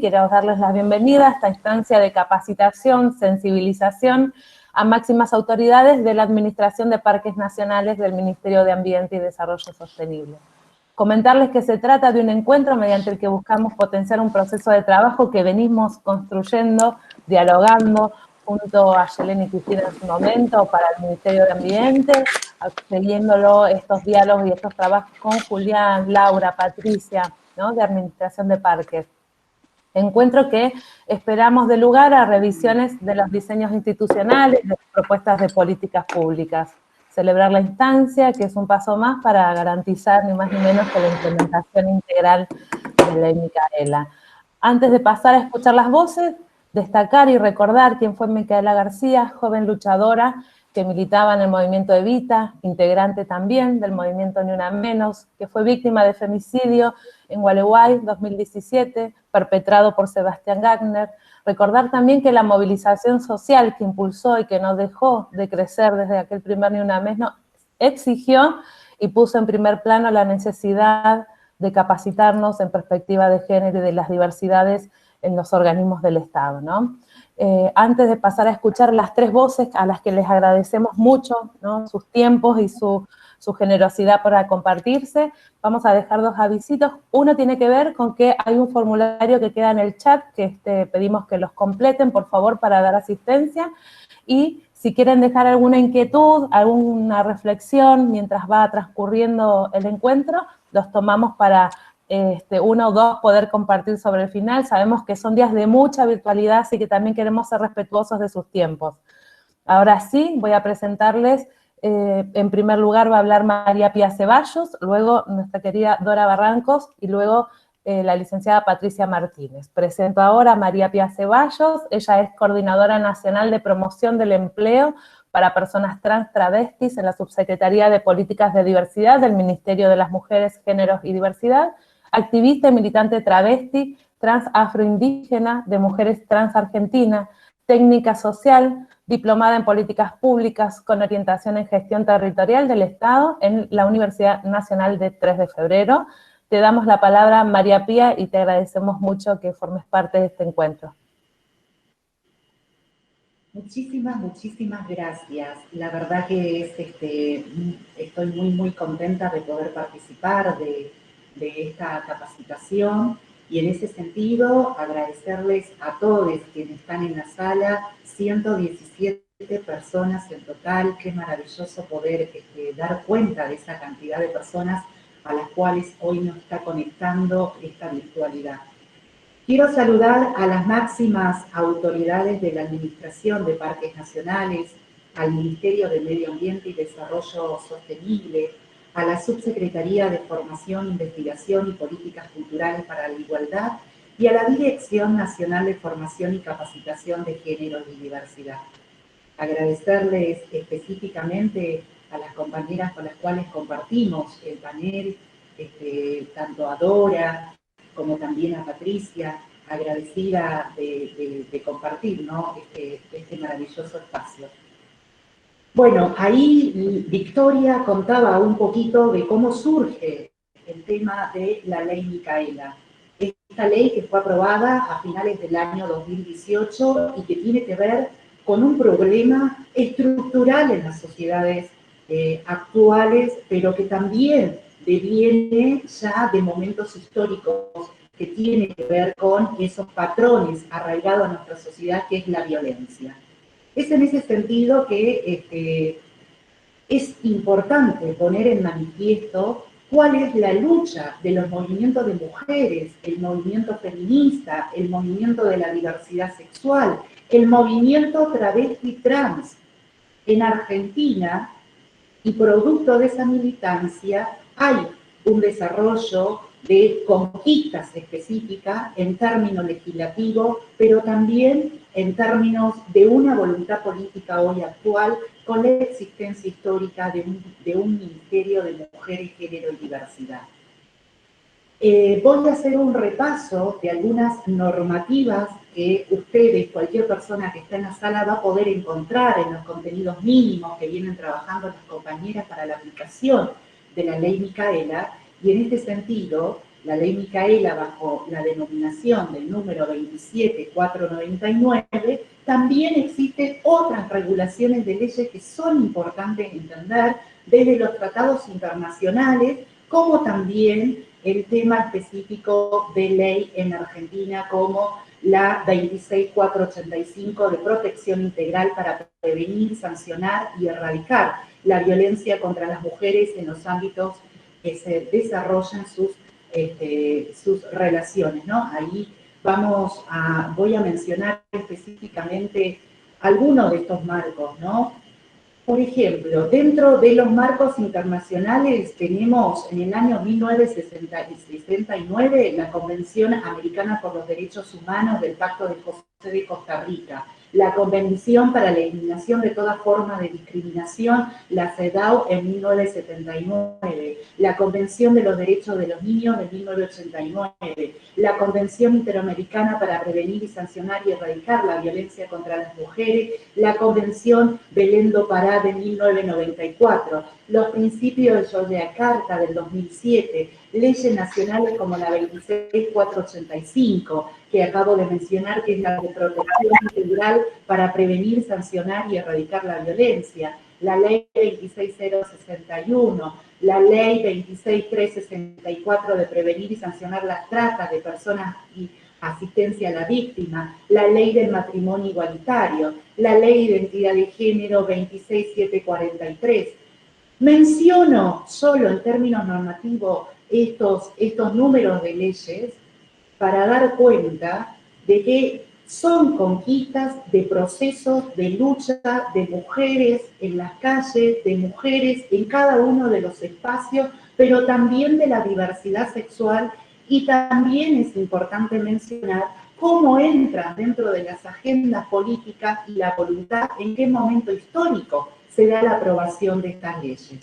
quiero darles la bienvenida a esta instancia de capacitación, sensibilización a máximas autoridades de la Administración de Parques Nacionales del Ministerio de Ambiente y Desarrollo Sostenible. Comentarles que se trata de un encuentro mediante el que buscamos potenciar un proceso de trabajo que venimos construyendo, dialogando, junto a Yelena y Cristina en su momento, para el Ministerio de Ambiente, siguiéndolo estos diálogos y estos trabajos con Julián, Laura, Patricia, ¿no?, de Administración de Parques. Encuentro que esperamos de lugar a revisiones de los diseños institucionales, de propuestas de políticas públicas. Celebrar la instancia, que es un paso más para garantizar ni más ni menos que la implementación integral de la Ley Micaela. Antes de pasar a escuchar las voces, destacar y recordar quién fue Micaela García, joven luchadora que militaba en el movimiento Evita, integrante también del movimiento Ni Una Menos, que fue víctima de femicidio en Gualeguay 2017, perpetrado por Sebastián Gagner. Recordar también que la movilización social que impulsó y que no dejó de crecer desde aquel primer Ni Una Menos exigió y puso en primer plano la necesidad de capacitarnos en perspectiva de género y de las diversidades en los organismos del Estado, ¿no? Antes de pasar a escuchar las tres voces a las que les agradecemos mucho, ¿no?, sus tiempos y su generosidad para compartirse, vamos a dejar dos avisitos. Uno tiene que ver con que hay un formulario que queda en el chat, que pedimos que los completen, por favor, para dar asistencia. Y si quieren dejar alguna inquietud, alguna reflexión mientras va transcurriendo el encuentro, los tomamos para uno o dos poder compartir sobre el final. Sabemos que son días de mucha virtualidad, así que también queremos ser respetuosos de sus tiempos. Ahora sí, voy a presentarles, en primer lugar va a hablar María Pía Ceballos, luego nuestra querida Dora Barrancos y luego la licenciada Patricia Martínez. Presento ahora a María Pía Ceballos. Ella es Coordinadora Nacional de Promoción del Empleo para Personas Trans Travestis en la Subsecretaría de Políticas de Diversidad del Ministerio de las Mujeres, Géneros y Diversidad, activista y militante travesti, trans afroindígena, de mujeres trans argentina, técnica social, diplomada en políticas públicas con orientación en gestión territorial del Estado en la Universidad Nacional de 3 de Febrero. Te damos la palabra, María Pía, y te agradecemos mucho que formes parte de este encuentro. Muchísimas gracias. La verdad que estoy muy contenta de poder participar de esta capacitación, y en ese sentido agradecerles a todos quienes están en la sala, 117 personas en total. Qué maravilloso poder dar cuenta de esa cantidad de personas a las cuales hoy nos está conectando esta virtualidad. Quiero saludar a las máximas autoridades de la Administración de Parques Nacionales, al Ministerio de Medio Ambiente y Desarrollo Sostenible, a la Subsecretaría de Formación, Investigación y Políticas Culturales para la Igualdad y a la Dirección Nacional de Formación y Capacitación de Género y Diversidad. Agradecerles específicamente a las compañeras con las cuales compartimos el panel, tanto a Dora como también a Patricia, agradecida de compartir, ¿no?, este maravilloso espacio. Bueno, ahí Victoria contaba un poquito de cómo surge el tema de la Ley Micaela. Esta ley que fue aprobada a finales del año 2018 y que tiene que ver con un problema estructural en las sociedades actuales, pero que también deviene ya de momentos históricos que tienen que ver con esos patrones arraigados a nuestra sociedad, que es la violencia. Es en ese sentido que es importante poner en manifiesto cuál es la lucha de los movimientos de mujeres, el movimiento feminista, el movimiento de la diversidad sexual, el movimiento travesti trans. En Argentina, y producto de esa militancia, hay un desarrollo de conquistas específicas en términos legislativos, pero también en términos de una voluntad política hoy actual, con la existencia histórica de un Ministerio de Mujeres, Género y Diversidad. Voy a hacer un repaso de algunas normativas que ustedes, cualquier persona que está en la sala, va a poder encontrar en los contenidos mínimos que vienen trabajando las compañeras para la aplicación de la Ley Micaela, y en este sentido la ley Micaela bajo la denominación del número 27499, también existen otras regulaciones de leyes que son importantes entender desde los tratados internacionales, como también el tema específico de ley en Argentina, como la 26485 de protección integral para prevenir, sancionar y erradicar la violencia contra las mujeres en los ámbitos que se desarrollan sus relaciones, ¿no? Ahí voy a mencionar específicamente algunos de estos marcos, ¿no? Por ejemplo, dentro de los marcos internacionales tenemos en el año 1969 la Convención Americana por los Derechos Humanos del Pacto de José de Costa Rica, la Convención para la Eliminación de toda forma de discriminación, la CEDAW en 1979, la Convención de los Derechos de los Niños de 1989, la Convención Interamericana para prevenir y sancionar y erradicar la violencia contra las mujeres, la Convención Belén do Pará de 1994, los principios de Yogyakarta del 2007, leyes nacionales como la 26485, que acabo de mencionar, que es la de protección integral para prevenir, sancionar y erradicar la violencia, la ley 26061, la ley 26364 de prevenir y sancionar las tratas de personas y asistencia a la víctima, la ley del matrimonio igualitario, la ley de identidad de género 26743. Menciono solo en términos normativos estos números de leyes para dar cuenta de que son conquistas de procesos de lucha de mujeres en las calles, de mujeres en cada uno de los espacios, pero también de la diversidad sexual, y también es importante mencionar cómo entran dentro de las agendas políticas y la voluntad, en qué momento histórico se da la aprobación de estas leyes.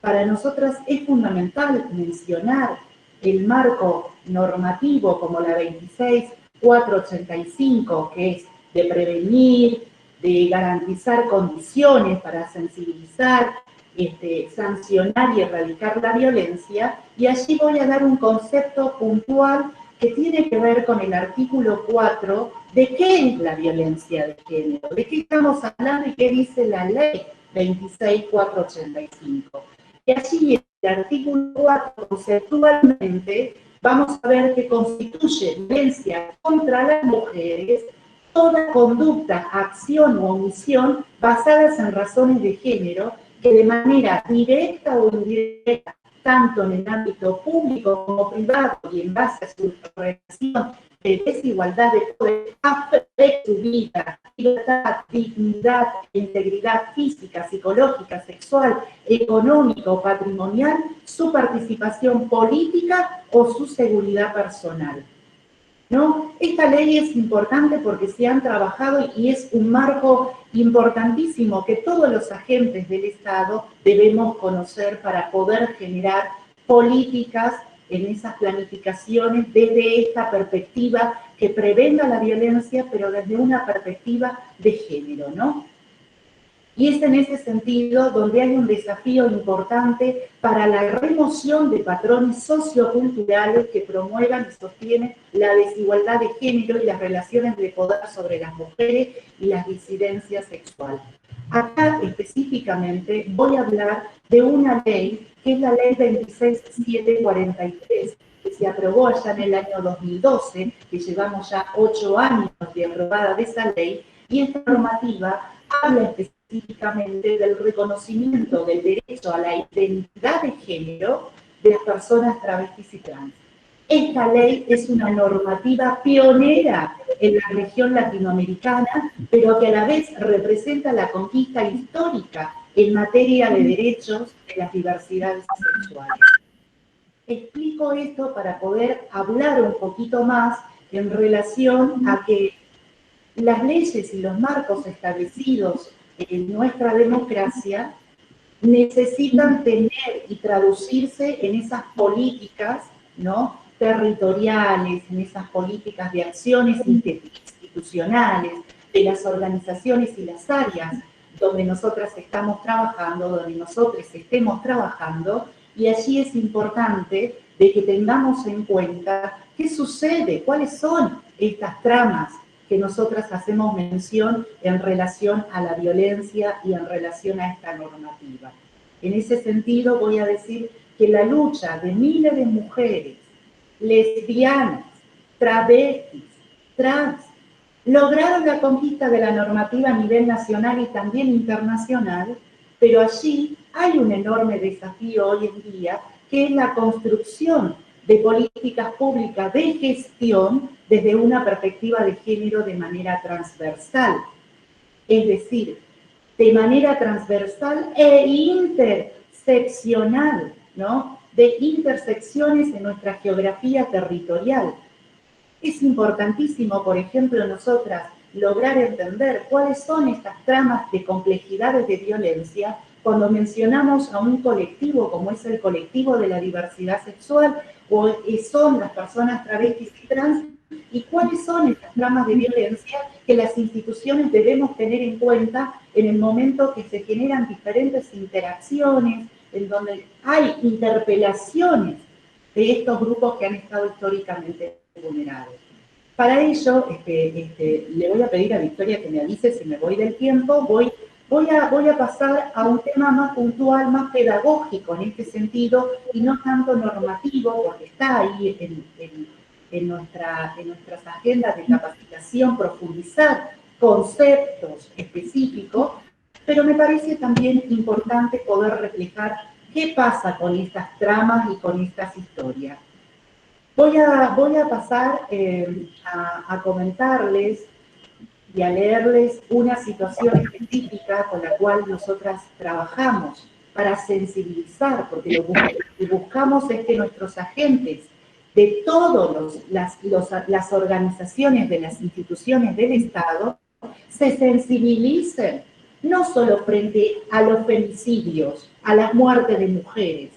Para nosotras es fundamental mencionar el marco normativo como la 26485, que es de prevenir, de garantizar condiciones para sensibilizar, sancionar y erradicar la violencia, y allí voy a dar un concepto puntual que tiene que ver con el artículo 4 de qué es la violencia de género, de qué estamos hablando y qué dice la ley 26485. Y allí en el artículo 4, conceptualmente, vamos a ver que constituye violencia contra las mujeres toda conducta, acción o omisión basadas en razones de género que de manera directa o indirecta, tanto en el ámbito público como privado y en base a su relación de desigualdad de poder, afecta su vida, libertad, dignidad, integridad física, psicológica, sexual, económica, patrimonial, su participación política o su seguridad personal, ¿no? Esta ley es importante porque se han trabajado y es un marco importantísimo que todos los agentes del Estado debemos conocer para poder generar políticas en esas planificaciones desde esta perspectiva que prevenga la violencia, pero desde una perspectiva de género, ¿no? Y es en ese sentido donde hay un desafío importante para la remoción de patrones socioculturales que promuevan y sostienen la desigualdad de género y las relaciones de poder sobre las mujeres y las disidencias sexuales. Acá específicamente voy a hablar de una ley, que es la ley 26743, que se aprobó allá en el año 2012, que llevamos ya 8 años de aprobada de esa ley, y esta normativa habla específicamente del reconocimiento del derecho a la identidad de género de las personas travestis y trans. Esta ley es una normativa pionera en la región latinoamericana, pero que a la vez representa la conquista histórica en materia de derechos de las diversidades sexuales. Explico esto para poder hablar un poquito más en relación a que las leyes y los marcos establecidos en nuestra democracia necesitan tener y traducirse en esas políticas, ¿no?, territoriales, en esas políticas de acciones institucionales, de las organizaciones y las áreas donde nosotras estamos trabajando, donde nosotros estemos trabajando, y allí es importante de que tengamos en cuenta qué sucede, cuáles son estas tramas que nosotras hacemos mención en relación a la violencia y en relación a esta normativa. En ese sentido voy a decir que la lucha de miles de mujeres, lesbianas, travestis, trans, lograron la conquista de la normativa a nivel nacional y también internacional, pero allí hay un enorme desafío hoy en día, que es la construcción de políticas públicas de gestión desde una perspectiva de género de manera transversal. Es decir, de manera transversal e interseccional, ¿no? De intersecciones en nuestra geografía territorial. Es importantísimo, por ejemplo, nosotras lograr entender cuáles son estas tramas de complejidades de violencia cuando mencionamos a un colectivo como es el colectivo de la diversidad sexual o son las personas travestis y trans, y cuáles son estas tramas de violencia que las instituciones debemos tener en cuenta en el momento que se generan diferentes interacciones, en donde hay interpelaciones de estos grupos que han estado históricamente vulnerados. Para ello, le voy a pedir a Victoria que me avise si me voy del tiempo. Voy a pasar a un tema más puntual, más pedagógico en este sentido, y no tanto normativo, porque está ahí en nuestras agendas de capacitación, profundizar conceptos específicos, pero me parece también importante poder reflejar qué pasa con estas tramas y con estas historias. Voy a pasar a comentarles y a leerles una situación específica con la cual nosotras trabajamos para sensibilizar, porque lo que buscamos es que nuestros agentes de todas las organizaciones de las instituciones del Estado se sensibilicen, no solo frente a los femicidios, a las muertes de mujeres,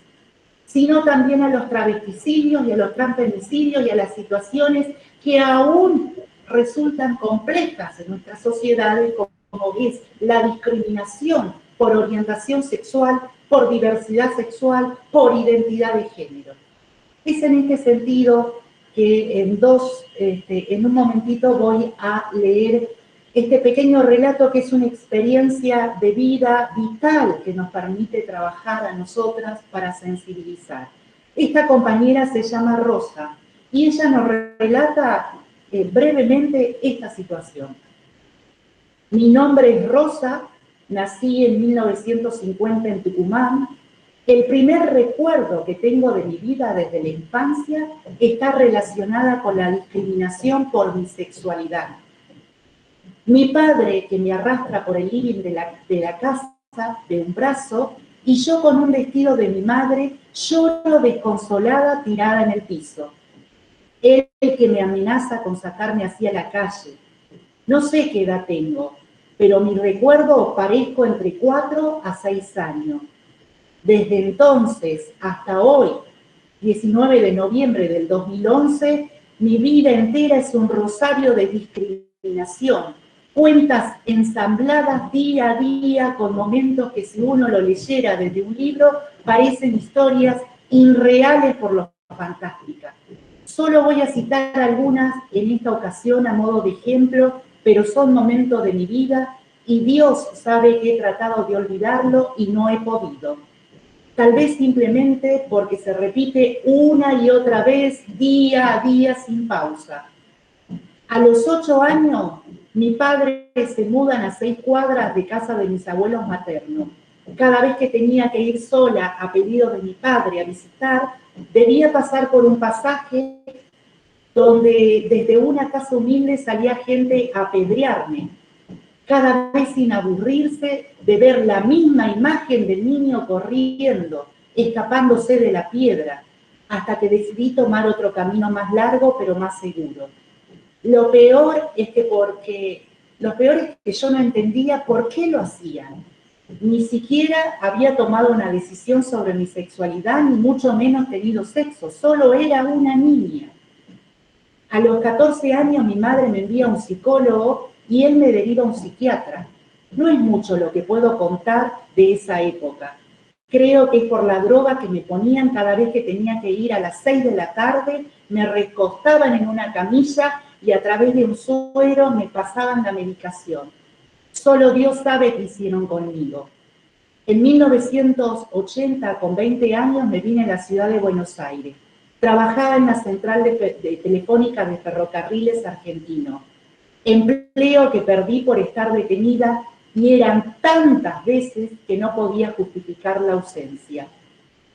sino también a los travesticidios y a los transfemicidios y a las situaciones que aún resultan complejas en nuestras sociedades, como es la discriminación por orientación sexual, por diversidad sexual, por identidad de género. Es en este sentido que en un momentito voy a leer este pequeño relato que es una experiencia de vida vital que nos permite trabajar a nosotras para sensibilizar. Esta compañera se llama Rosa y ella nos relata brevemente esta situación. Mi nombre es Rosa, nací en 1950 en Tucumán. El primer recuerdo que tengo de mi vida desde la infancia está relacionada con la discriminación por mi sexualidad. Mi padre, que me arrastra por el living de la casa de un brazo, y yo con un vestido de mi madre, lloro desconsolada tirada en el piso. Él que me amenaza con sacarme hacia la calle. No sé qué edad tengo, pero mi recuerdo parezco entre 4 a 6 años. Desde entonces hasta hoy, 19 de noviembre del 2011, mi vida entera es un rosario de discriminación, cuentas ensambladas día a día con momentos que si uno lo leyera desde un libro parecen historias irreales por lo fantásticas. Solo voy a citar algunas en esta ocasión a modo de ejemplo, pero son momentos de mi vida y Dios sabe que he tratado de olvidarlo y no he podido. Tal vez simplemente porque se repite una y otra vez, día a día, sin pausa. A los 8 años, mi padre se mudan a 6 cuadras de casa de mis abuelos maternos. Cada vez que tenía que ir sola a pedido de mi padre a visitar, debía pasar por un pasaje donde desde una casa humilde salía gente a apedrearme, cada vez sin aburrirse de ver la misma imagen del niño corriendo, escapándose de la piedra, hasta que decidí tomar otro camino más largo pero más seguro. Lo peor es que yo no entendía por qué lo hacían. Ni siquiera había tomado una decisión sobre mi sexualidad, ni mucho menos tenido sexo, solo era una niña. A los 14 años mi madre me envía a un psicólogo y él me deriva a un psiquiatra. No es mucho lo que puedo contar de esa época. Creo que es por la droga que me ponían cada vez que tenía que ir a las 6 de la tarde, me recostaban en una camilla y a través de un suero me pasaban la medicación. Solo Dios sabe qué hicieron conmigo. En 1980, con 20 años, me vine a la ciudad de Buenos Aires. Trabajaba en la central de telefónica de Ferrocarriles Argentinos. Empleo que perdí por estar detenida y eran tantas veces que no podía justificar la ausencia.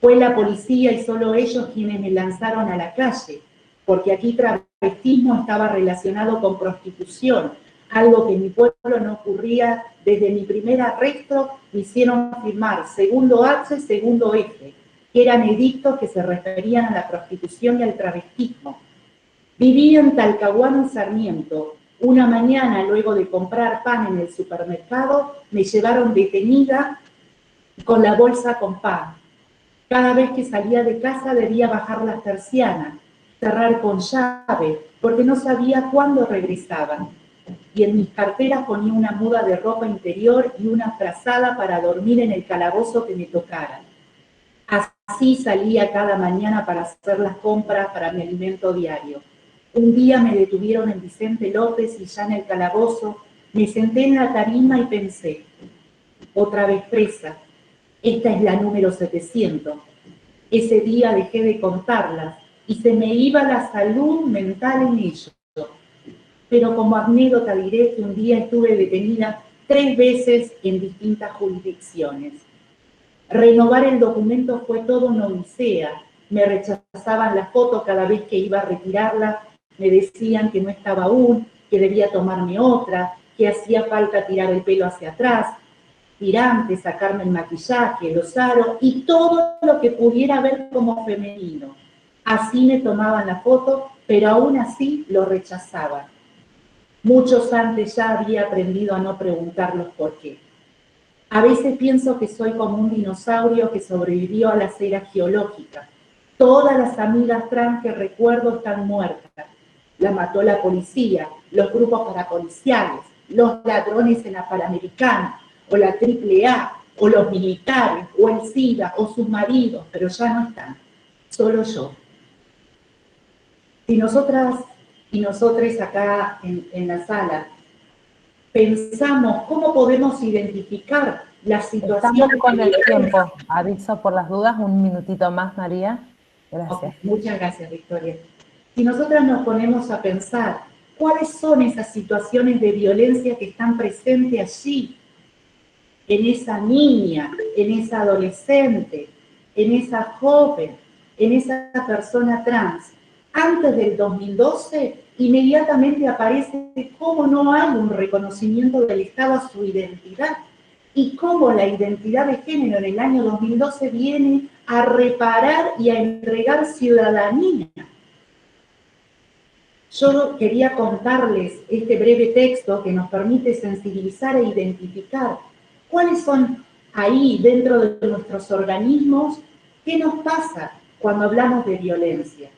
Fue la policía y solo ellos quienes me lanzaron a la calle, porque aquí travestismo estaba relacionado con prostitución, algo que en mi pueblo no ocurría. Desde mi primer arresto me hicieron firmar segundo H, segundo F, que eran edictos que se referían a la prostitución y al travestismo. Vivía en Talcahuano, Sarmiento. Una mañana, luego de comprar pan en el supermercado, me llevaron detenida con la bolsa con pan. Cada vez que salía de casa debía bajar las persianas, cerrar con llave, porque no sabía cuándo regresaban. Y en mis carteras ponía una muda de ropa interior y una frazada para dormir en el calabozo que me tocara. Así salía cada mañana para hacer las compras para mi alimento diario. Un día me detuvieron en Vicente López y ya en el calabozo me senté en la tarima y pensé, otra vez presa, esta es la número 700. Ese día dejé de contarlas y se me iba la salud mental en ello. Pero como anécdota diré que un día estuve detenida 3 veces en distintas jurisdicciones. Renovar el documento fue todo una odisea. Me rechazaban la foto cada vez que iba a retirarla, me decían que no estaba aún, que debía tomarme otra, que hacía falta tirar el pelo hacia atrás, tirantes, sacarme el maquillaje, los aros y todo lo que pudiera ver como femenino. Así me tomaban la foto, pero aún así lo rechazaban. Muchos antes ya había aprendido a no preguntarlos por qué. A veces pienso que soy como un dinosaurio que sobrevivió a las eras geológicas. Todas las amigas trans que recuerdo están muertas. La mató la policía, los grupos parapoliciales, los ladrones en la Panamericana, o la AAA, o los militares, o el SIDA, o sus maridos, pero ya no están. Solo yo. Si nosotras y nosotres acá en la sala pensamos cómo podemos identificar las situaciones... Estamos con el tiempo. Aviso por las dudas, un minutito más, María. Gracias. Okay, muchas gracias, Victoria. Si nosotras nos ponemos a pensar cuáles son esas situaciones de violencia que están presentes allí, en esa niña, en esa adolescente, en esa joven, en esa persona trans, antes del 2012, inmediatamente aparece cómo no hay un reconocimiento del Estado a su identidad y cómo la identidad de género en el año 2012 viene a reparar y a entregar ciudadanía. Yo quería contarles este breve texto que nos permite sensibilizar e identificar cuáles son ahí, dentro de nuestros organismos, qué nos pasa cuando hablamos de violencia.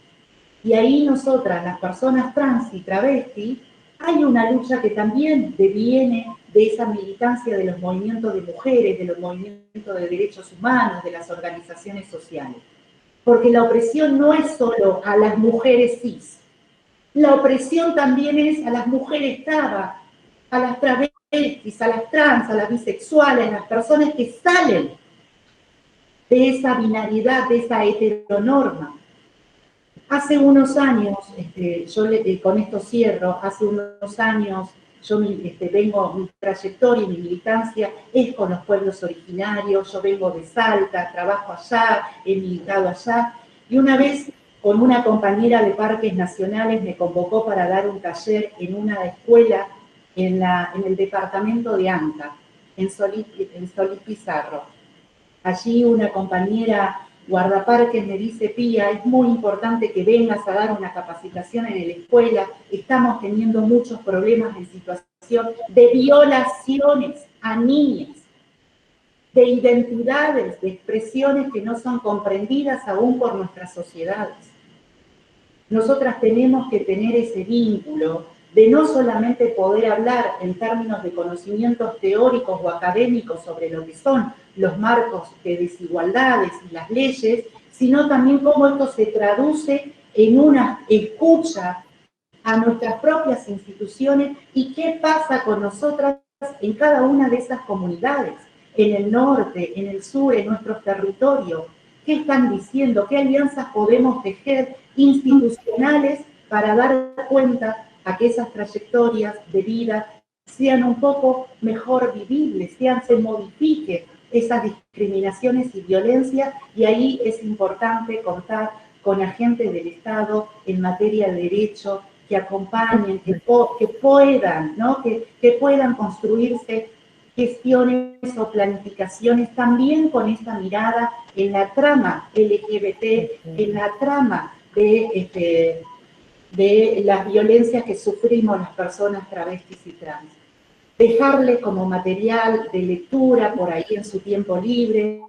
Y ahí nosotras, las personas trans y travestis, hay una lucha que también deviene de esa militancia de los movimientos de mujeres, de los movimientos de derechos humanos, de las organizaciones sociales. Porque la opresión no es solo a las mujeres cis. La opresión también es a las mujeres trabas, a las travestis, a las trans, a las bisexuales, a las personas que salen de esa binariedad, de esa heteronorma. Hace unos años, con esto cierro, hace unos años vengo, mi trayectoria y mi militancia es con los pueblos originarios, yo vengo de Salta, trabajo allá, he militado allá, y una vez con una compañera de Parques Nacionales me convocó para dar un taller en una escuela en el departamento de Anca, en Solís Pizarro. Allí una compañera guardaparques me dice, Pía, es muy importante que vengas a dar una capacitación en la escuela, estamos teniendo muchos problemas en situación de violaciones a niñas, de identidades, de expresiones que no son comprendidas aún por nuestras sociedades. Nosotras tenemos que tener ese vínculo de no solamente poder hablar en términos de conocimientos teóricos o académicos sobre lo que son los marcos de desigualdades y las leyes, sino también cómo esto se traduce en una escucha a nuestras propias instituciones y qué pasa con nosotras en cada una de esas comunidades, en el norte, en el sur, en nuestros territorios. ¿Qué están diciendo? ¿Qué alianzas podemos tejer institucionales para dar cuenta a que esas trayectorias de vida sean un poco mejor vivibles, se modifiquen esas discriminaciones y violencias? Y ahí es importante contar con agentes del Estado en materia de derecho, que acompañen, que puedan, ¿no? que puedan construirse gestiones o planificaciones también con esta mirada en la trama LGBT, en la trama de las violencias que sufrimos las personas travestis y trans. Dejarle como material de lectura por ahí en su tiempo libre,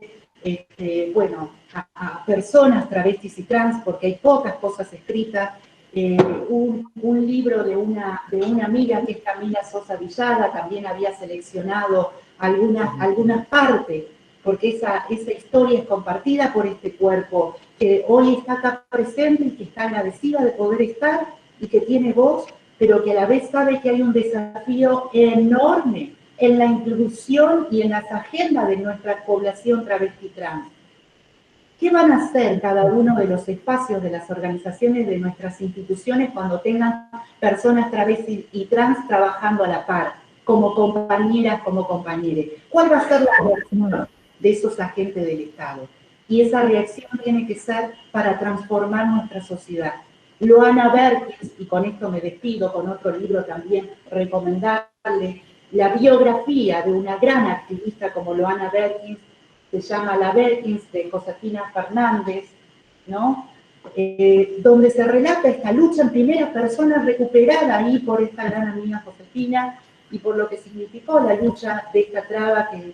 bueno, a personas travestis y trans, porque hay pocas cosas escritas, un libro de una amiga que es Camila Sosa Villada, también había seleccionado algunas partes, porque esa historia es compartida por este cuerpo, que hoy está acá presente y que está agradecida de poder estar y que tiene voz, pero que a la vez sabe que hay un desafío enorme en la inclusión y en las agendas de nuestra población travesti trans. ¿Qué van a hacer cada uno de los espacios de las organizaciones de nuestras instituciones cuando tengan personas travestis y trans trabajando a la par, como compañeras, como compañeros? ¿Cuál va a ser la reacción de esos agentes del Estado? Y esa reacción tiene que ser para transformar nuestra sociedad. Loana Berkins, y con esto me despido, con otro libro también recomendarle, la biografía de una gran activista como Loana Berkins, se llama La Berkins, de Josefina Fernández, ¿no? Donde se relata esta lucha en primera persona recuperada ahí por esta gran amiga Josefina y por lo que significó la lucha de esta traba que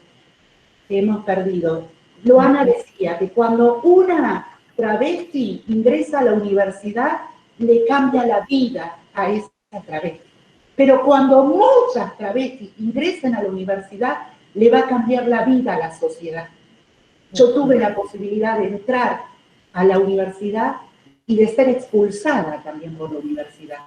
hemos perdido. Loana decía que cuando una travesti ingresa a la universidad, le cambia la vida a esa travesti. Pero cuando muchas travestis ingresen a la universidad, le va a cambiar la vida a la sociedad. Yo tuve la posibilidad de entrar a la universidad y de ser expulsada también por la universidad.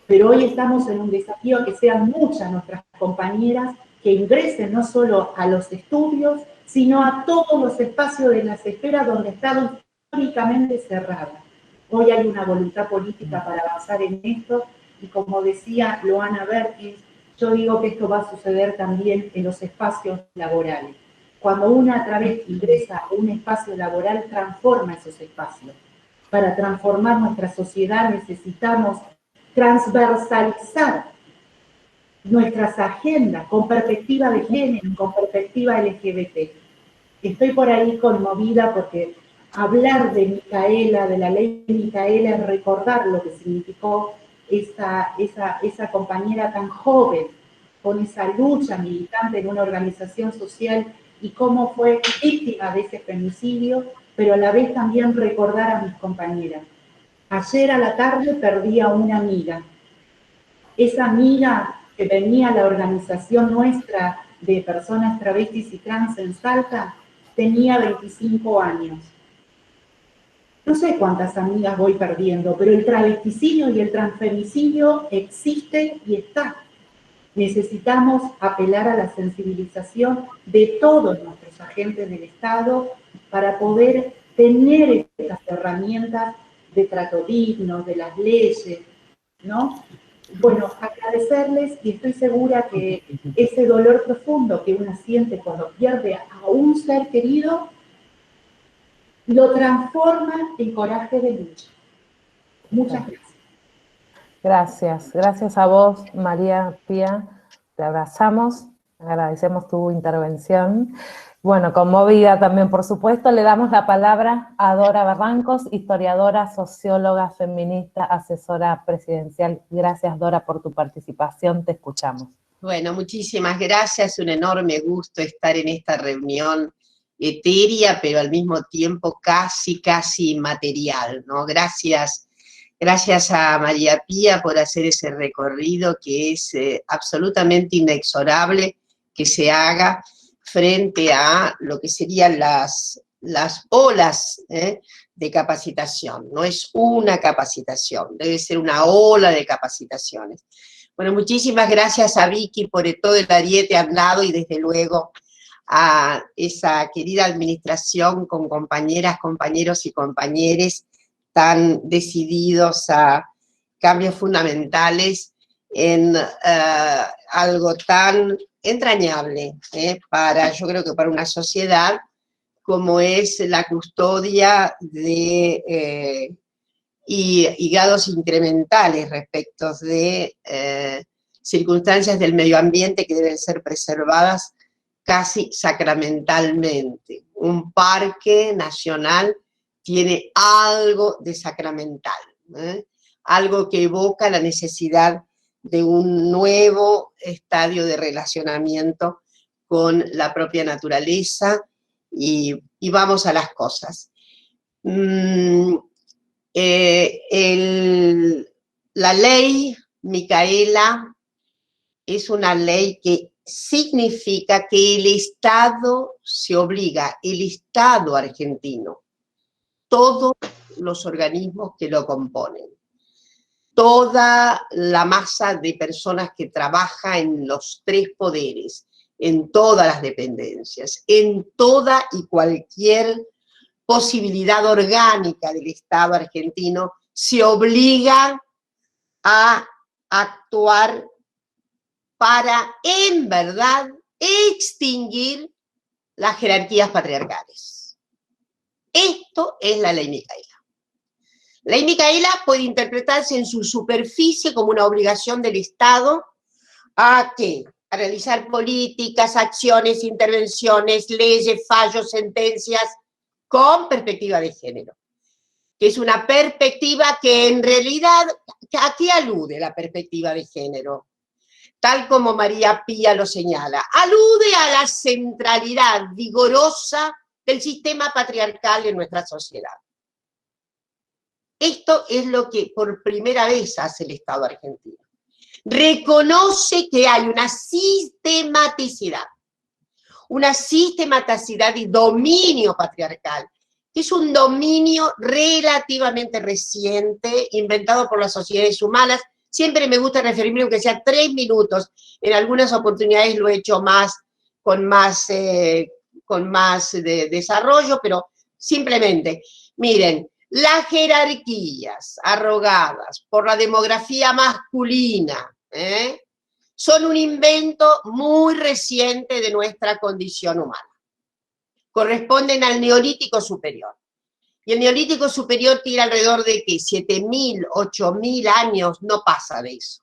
Pero hoy estamos en un desafío que sean muchas nuestras compañeras que ingresen no solo a los estudios, sino a todos los espacios de las esferas donde ha estado históricamente cerrada. Hoy hay una voluntad política para avanzar en esto y como decía Loana Berkins, yo digo que esto va a suceder también en los espacios laborales. Cuando una travesti ingresa a un espacio laboral, transforma esos espacios. Para transformar nuestra sociedad necesitamos transversalizar nuestras agendas con perspectiva de género, con perspectiva LGBT. Estoy por ahí conmovida porque hablar de Micaela, de la ley Micaela, es recordar lo que significó esa compañera tan joven, con esa lucha militante en una organización social y cómo fue víctima de ese femicidio, pero a la vez también recordar a mis compañeras. Ayer a la tarde perdí a una amiga. Esa amiga que venía a la organización nuestra de personas travestis y trans en Salta, tenía 25 años. No sé cuántas amigas voy perdiendo, pero el travesticidio y el transfemicidio existe y está. Necesitamos apelar a la sensibilización de todos nuestros agentes del Estado para poder tener estas herramientas de trato digno, de las leyes, ¿no? Bueno, agradecerles y estoy segura que ese dolor profundo que una siente cuando pierde a un ser querido, lo transforma en coraje de lucha. Muchas gracias. Gracias a vos, María Pía, te abrazamos, agradecemos tu intervención. Bueno, conmovida también, por supuesto, le damos la palabra a Dora Barrancos, historiadora, socióloga, feminista, asesora presidencial. Gracias, Dora, por tu participación, te escuchamos. Bueno, muchísimas gracias, un enorme gusto estar en esta reunión etérea, pero al mismo tiempo casi material, ¿no? Gracias Gracias a María Pía por hacer ese recorrido que es absolutamente inexorable que se haga frente a lo que serían las olas de capacitación. No es una capacitación, debe ser una ola de capacitaciones. Bueno, muchísimas gracias a Vicky por todo el ariete andado y desde luego a esa querida administración con compañeras, compañeros y compañeres tan decididos a cambios fundamentales en algo tan entrañable yo creo que para una sociedad como es la custodia de higados incrementales respecto de circunstancias del medio ambiente que deben ser preservadas casi sacramentalmente. Un parque nacional tiene algo de sacramental, algo que evoca la necesidad de un nuevo estadio de relacionamiento con la propia naturaleza y vamos a las cosas. La ley Micaela es una ley que significa que el Estado se obliga, el Estado argentino, todos los organismos que lo componen, toda la masa de personas que trabaja en los tres poderes, en todas las dependencias, en toda y cualquier posibilidad orgánica del Estado argentino, se obliga a actuar para, en verdad, extinguir las jerarquías patriarcales. Esto es la ley Micaela. La ley Micaela puede interpretarse en su superficie como una obligación del Estado a ¿qué? A realizar políticas, acciones, intervenciones, leyes, fallos, sentencias con perspectiva de género. Que es una perspectiva que en realidad, ¿a qué alude la perspectiva de género? Tal como María Pía lo señala, alude a la centralidad vigorosa del sistema patriarcal en nuestra sociedad. Esto es lo que por primera vez hace el Estado argentino. Reconoce que hay una sistematicidad y dominio patriarcal, que es un dominio relativamente reciente, inventado por las sociedades humanas. Siempre me gusta referirme, aunque sea 3 minutos, en algunas oportunidades lo he hecho con más desarrollo, pero simplemente, miren, las jerarquías arrogadas por la demografía masculina, son un invento muy reciente de nuestra condición humana. Corresponden al Neolítico Superior. Y el Neolítico Superior tira alrededor de ¿qué? 7.000, 8.000 años, no pasa de eso.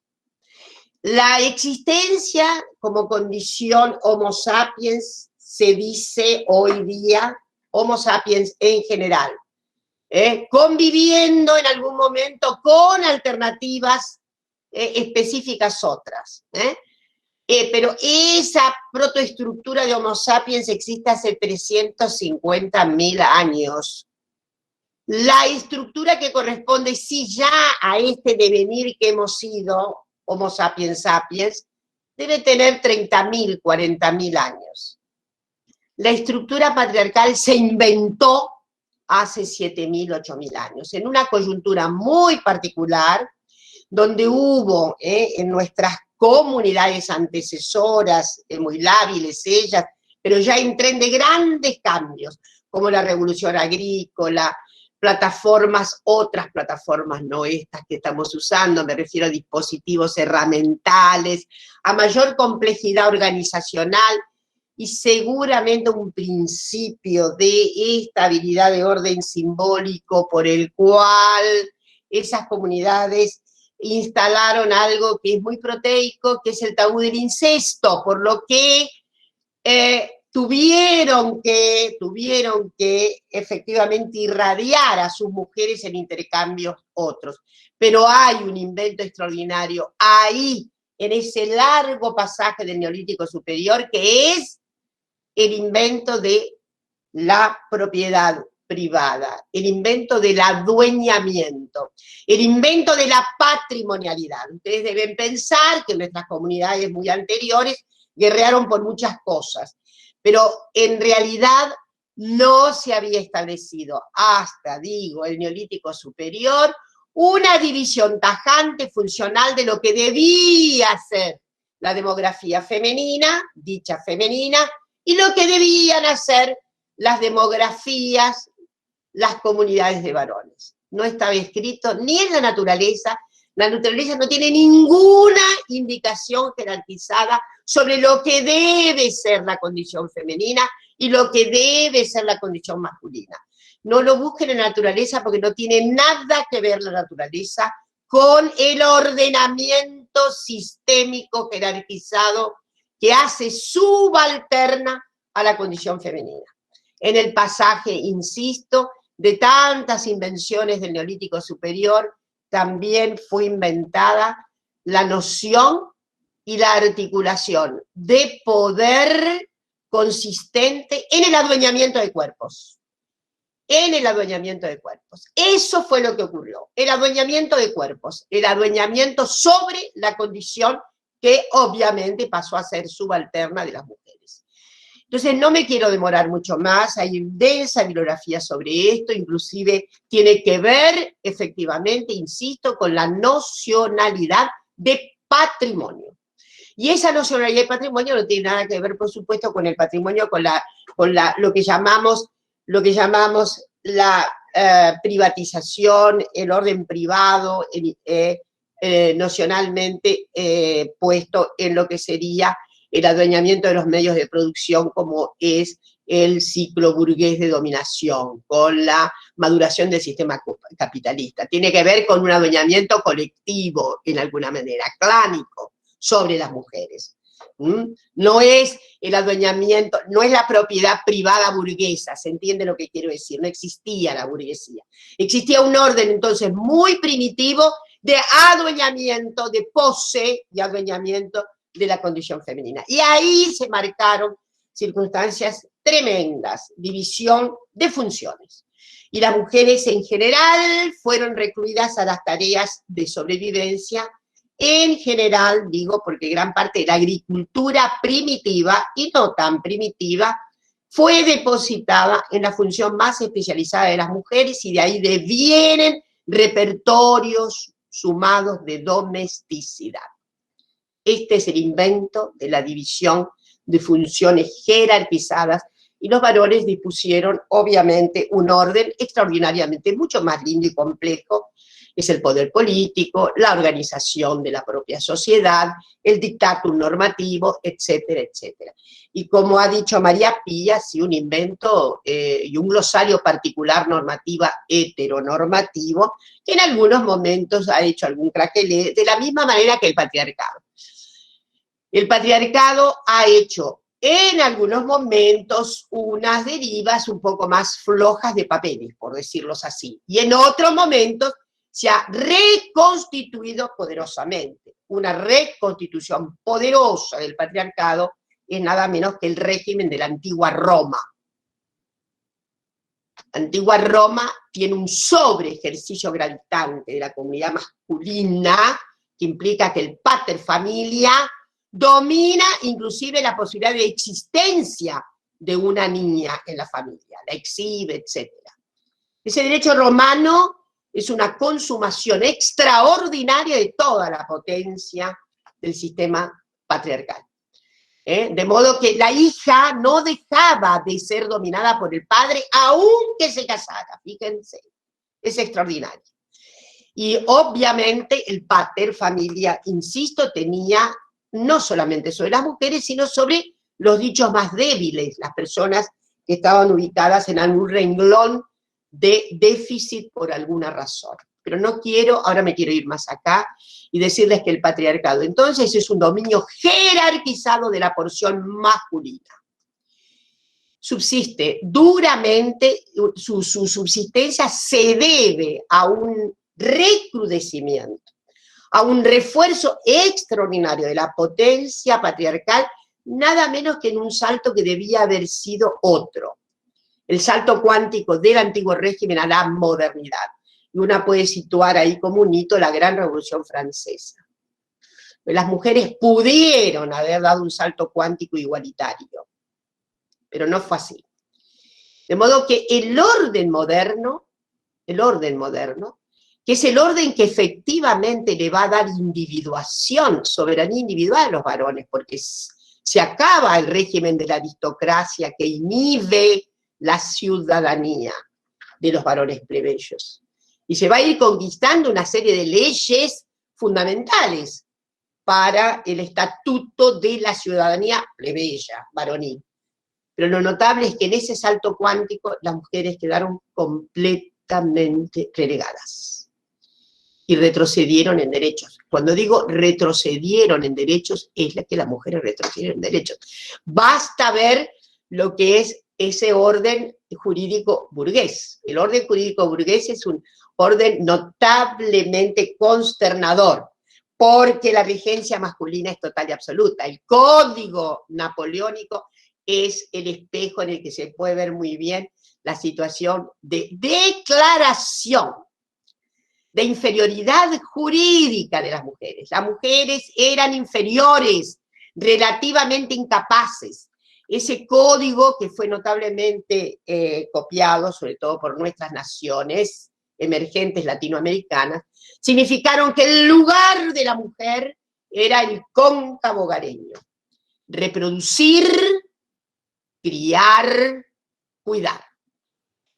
La existencia como condición Homo sapiens, se dice hoy día, Homo sapiens en general, conviviendo en algún momento con alternativas específicas otras, pero esa protoestructura de Homo sapiens existe hace 350.000 años. La estructura que corresponde, sí, ya a este devenir que hemos sido, Homo sapiens sapiens, debe tener 30.000, 40.000 años. La estructura patriarcal se inventó hace 7.000, 8.000 años, en una coyuntura muy particular, donde hubo en nuestras comunidades antecesoras, muy lábiles ellas, pero ya en tren de grandes cambios, como la revolución agrícola, otras plataformas, no estas que estamos usando, me refiero a dispositivos herramientales, a mayor complejidad organizacional y seguramente un principio de estabilidad de orden simbólico por el cual esas comunidades instalaron algo que es muy proteico, que es el tabú del incesto, por lo que tuvieron que efectivamente irradiar a sus mujeres en intercambios otros. Pero hay un invento extraordinario ahí, en ese largo pasaje del Neolítico Superior, que es el invento de la propiedad privada, el invento del adueñamiento, el invento de la patrimonialidad. Ustedes deben pensar que nuestras comunidades muy anteriores guerrearon por muchas cosas, pero en realidad no se había establecido hasta, digo, el Neolítico Superior, una división tajante funcional de lo que debía ser la demografía femenina, dicha femenina, y lo que debían hacer las demografías, las comunidades de varones. No estaba escrito ni en la naturaleza no tiene ninguna indicación jerarquizada sobre lo que debe ser la condición femenina y lo que debe ser la condición masculina. No lo busquen en la naturaleza porque no tiene nada que ver la naturaleza con el ordenamiento sistémico jerarquizado que hace subalterna a la condición femenina. En el pasaje, insisto, de tantas invenciones del Neolítico Superior, también fue inventada la noción y la articulación de poder consistente en el adueñamiento de cuerpos. En el adueñamiento de cuerpos. Eso fue lo que ocurrió. El adueñamiento de cuerpos. El adueñamiento sobre la condición que obviamente pasó a ser subalterna de las mujeres. Entonces no me quiero demorar mucho más, hay densa bibliografía sobre esto, inclusive tiene que ver, efectivamente, insisto, con la nocionalidad de patrimonio. Y esa nocionalidad de patrimonio no tiene nada que ver, por supuesto, con el patrimonio, con lo que llamamos la privatización, el orden privado, nocionalmente puesto en lo que sería el adueñamiento de los medios de producción, como es el ciclo burgués de dominación, con la maduración del sistema capitalista. Tiene que ver con un adueñamiento colectivo, en alguna manera, clánico, sobre las mujeres. No es el adueñamiento, no es la propiedad privada burguesa, ¿se entiende lo que quiero decir? No existía la burguesía. Existía un orden, entonces, muy primitivo de adueñamiento, de pose y adueñamiento de la condición femenina. Y ahí se marcaron circunstancias tremendas, división de funciones. Y las mujeres en general fueron recluidas a las tareas de sobrevivencia, en general, digo, porque gran parte de la agricultura primitiva, y no tan primitiva, fue depositada en la función más especializada de las mujeres, y de ahí devienen repertorios sumados de domesticidad. Este es el invento de la división de funciones jerarquizadas, y los varones dispusieron, obviamente, un orden extraordinariamente mucho más lindo y complejo. Es el poder político, la organización de la propia sociedad, el dictatum normativo, etcétera, etcétera. Y como ha dicho María Pía, sí, un invento y un glosario particular normativa heteronormativo, que en algunos momentos ha hecho algún craquelé, de la misma manera que el patriarcado. El patriarcado ha hecho en algunos momentos unas derivas un poco más flojas de papeles, por decirlos así, y en otros momentos se ha reconstituido poderosamente. Una reconstitución poderosa del patriarcado es nada menos que el régimen de la antigua Roma. La antigua Roma tiene un sobreejercicio gravitante de la comunidad masculina, que implica que el pater familia domina inclusive la posibilidad de existencia de una niña en la familia, la exhibe, etc. Ese derecho romano es una consumación extraordinaria de toda la potencia del sistema patriarcal. De modo que la hija no dejaba de ser dominada por el padre, aunque se casara, fíjense, es extraordinario. Y obviamente el pater familia, insisto, tenía no solamente sobre las mujeres, sino sobre los dichos más débiles, las personas que estaban ubicadas en algún renglón de déficit por alguna razón. Pero no quiero, ahora me quiero ir más acá y decirles que el patriarcado entonces es un dominio jerarquizado de la porción masculina. Subsiste duramente, su subsistencia se debe a un recrudecimiento, a un refuerzo extraordinario de la potencia patriarcal, nada menos que en un salto que debía haber sido otro. el salto cuántico del antiguo régimen a la modernidad. Y una puede situar ahí como un hito la Gran Revolución Francesa. Las mujeres pudieron haber dado un salto cuántico igualitario, pero no fue así. De modo que el orden moderno, que es el orden que efectivamente le va a dar individuación, soberanía individual a los varones, porque se acaba el régimen de la aristocracia que inhibe la ciudadanía de los varones plebeyos. Y se va a ir conquistando una serie de leyes fundamentales para el estatuto de la ciudadanía plebeya, varonil. Pero lo notable es que en ese salto cuántico las mujeres quedaron completamente relegadas y retrocedieron en derechos. Cuando digo retrocedieron en derechos, es que las mujeres retrocedieron en derechos. Basta ver lo que es ese orden jurídico burgués. El orden jurídico burgués es un orden notablemente consternador, porque la regencia masculina es total y absoluta. El código napoleónico es el espejo en el que se puede ver muy bien la situación de declaración de inferioridad jurídica de las mujeres. Las mujeres eran inferiores, relativamente incapaces. Ese código, que fue notablemente copiado, sobre todo por nuestras naciones emergentes latinoamericanas, significaron que el lugar de la mujer era el cóncavo hogareño. Reproducir, criar, cuidar.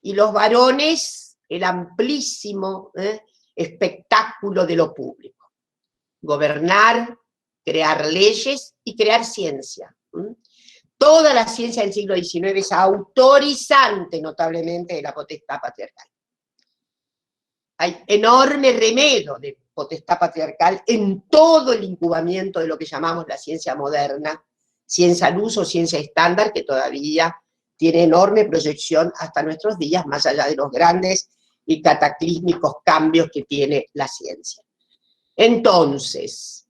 Y los varones, el amplísimo espectáculo de lo público. Gobernar, crear leyes y crear ciencia. Toda la ciencia del siglo XIX es autorizante, notablemente, de la potestad patriarcal. Hay enorme remedio de potestad patriarcal en todo el incubamiento de lo que llamamos la ciencia moderna, ciencia al uso, ciencia estándar, que todavía tiene enorme proyección hasta nuestros días, más allá de los grandes y cataclísmicos cambios que tiene la ciencia. Entonces,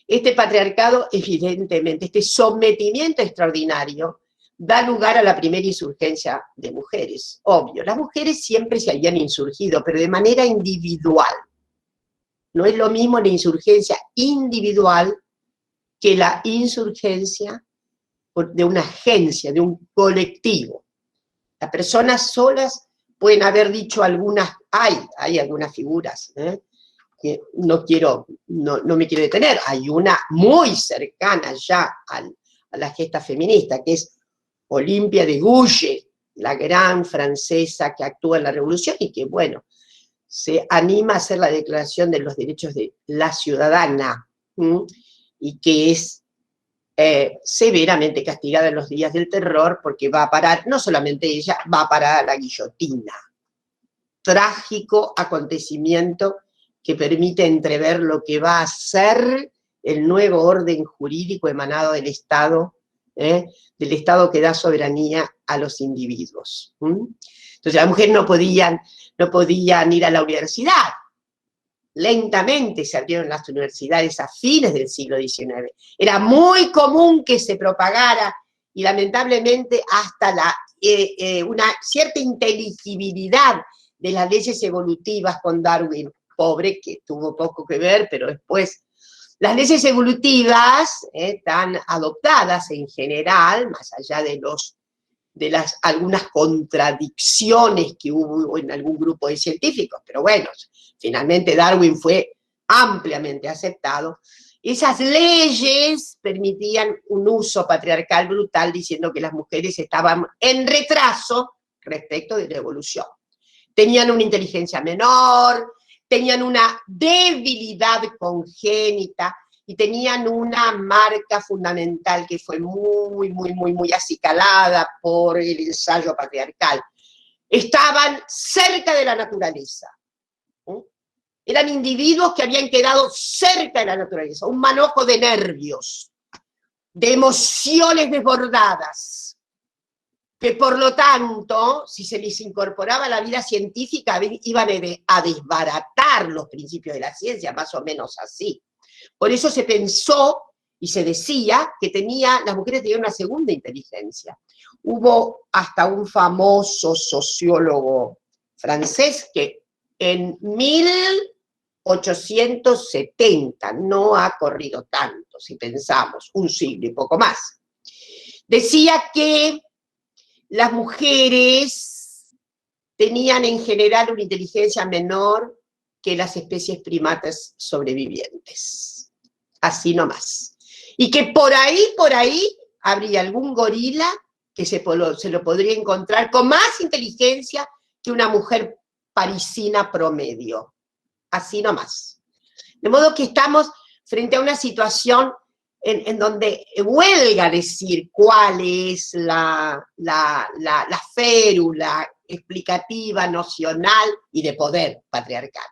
este patriarcado, evidentemente, este sometimiento extraordinario, da lugar a la primera insurgencia de mujeres. Obvio, las mujeres siempre se habían insurgido, pero de manera individual. No es lo mismo la insurgencia individual que la insurgencia de una agencia, de un colectivo. Las personas solas pueden haber dicho algunas, hay algunas figuras, que no me quiero detener. Hay una muy cercana ya a la gesta feminista, que es Olimpia de Gouges, la gran francesa que actúa en la revolución y que, bueno, se anima a hacer la declaración de los derechos de la ciudadana, y que es severamente castigada en los días del terror, porque va a parar, no solamente ella, va a parar a la guillotina. Trágico acontecimiento que permite entrever lo que va a ser el nuevo orden jurídico emanado del Estado que da soberanía a los individuos. Entonces las mujeres no podían ir a la universidad. Lentamente se abrieron las universidades a fines del siglo XIX. Era muy común que se propagara, y lamentablemente hasta una cierta inteligibilidad de las leyes evolutivas con Darwin, pobre, que tuvo poco que ver, pero después las leyes evolutivas están adoptadas en general, más allá de algunas contradicciones que hubo en algún grupo de científicos, pero bueno, finalmente Darwin fue ampliamente aceptado. Esas leyes permitían un uso patriarcal brutal, diciendo que las mujeres estaban en retraso respecto de la evolución. Tenían una inteligencia menor, tenían una debilidad congénita y tenían una marca fundamental que fue muy acicalada por el ensayo patriarcal. Estaban cerca de la naturaleza. Eran individuos que habían quedado cerca de la naturaleza, un manojo de nervios, de emociones desbordadas, que por lo tanto, si se les incorporaba a la vida científica, iban a desbaratar los principios de la ciencia, más o menos así. Por eso se pensó y se decía que las mujeres tenían una segunda inteligencia, Hubo hasta un famoso sociólogo francés que en 1870, no ha corrido tanto, si pensamos, un siglo y poco más, decía que las mujeres tenían en general una inteligencia menor que las especies primatas sobrevivientes. Así nomás. Y que por ahí, habría algún gorila que se lo podría encontrar con más inteligencia que una mujer parisina promedio. Así nomás. De modo que estamos frente a una situación en donde huelga decir cuál es la férula explicativa, nocional y de poder patriarcal.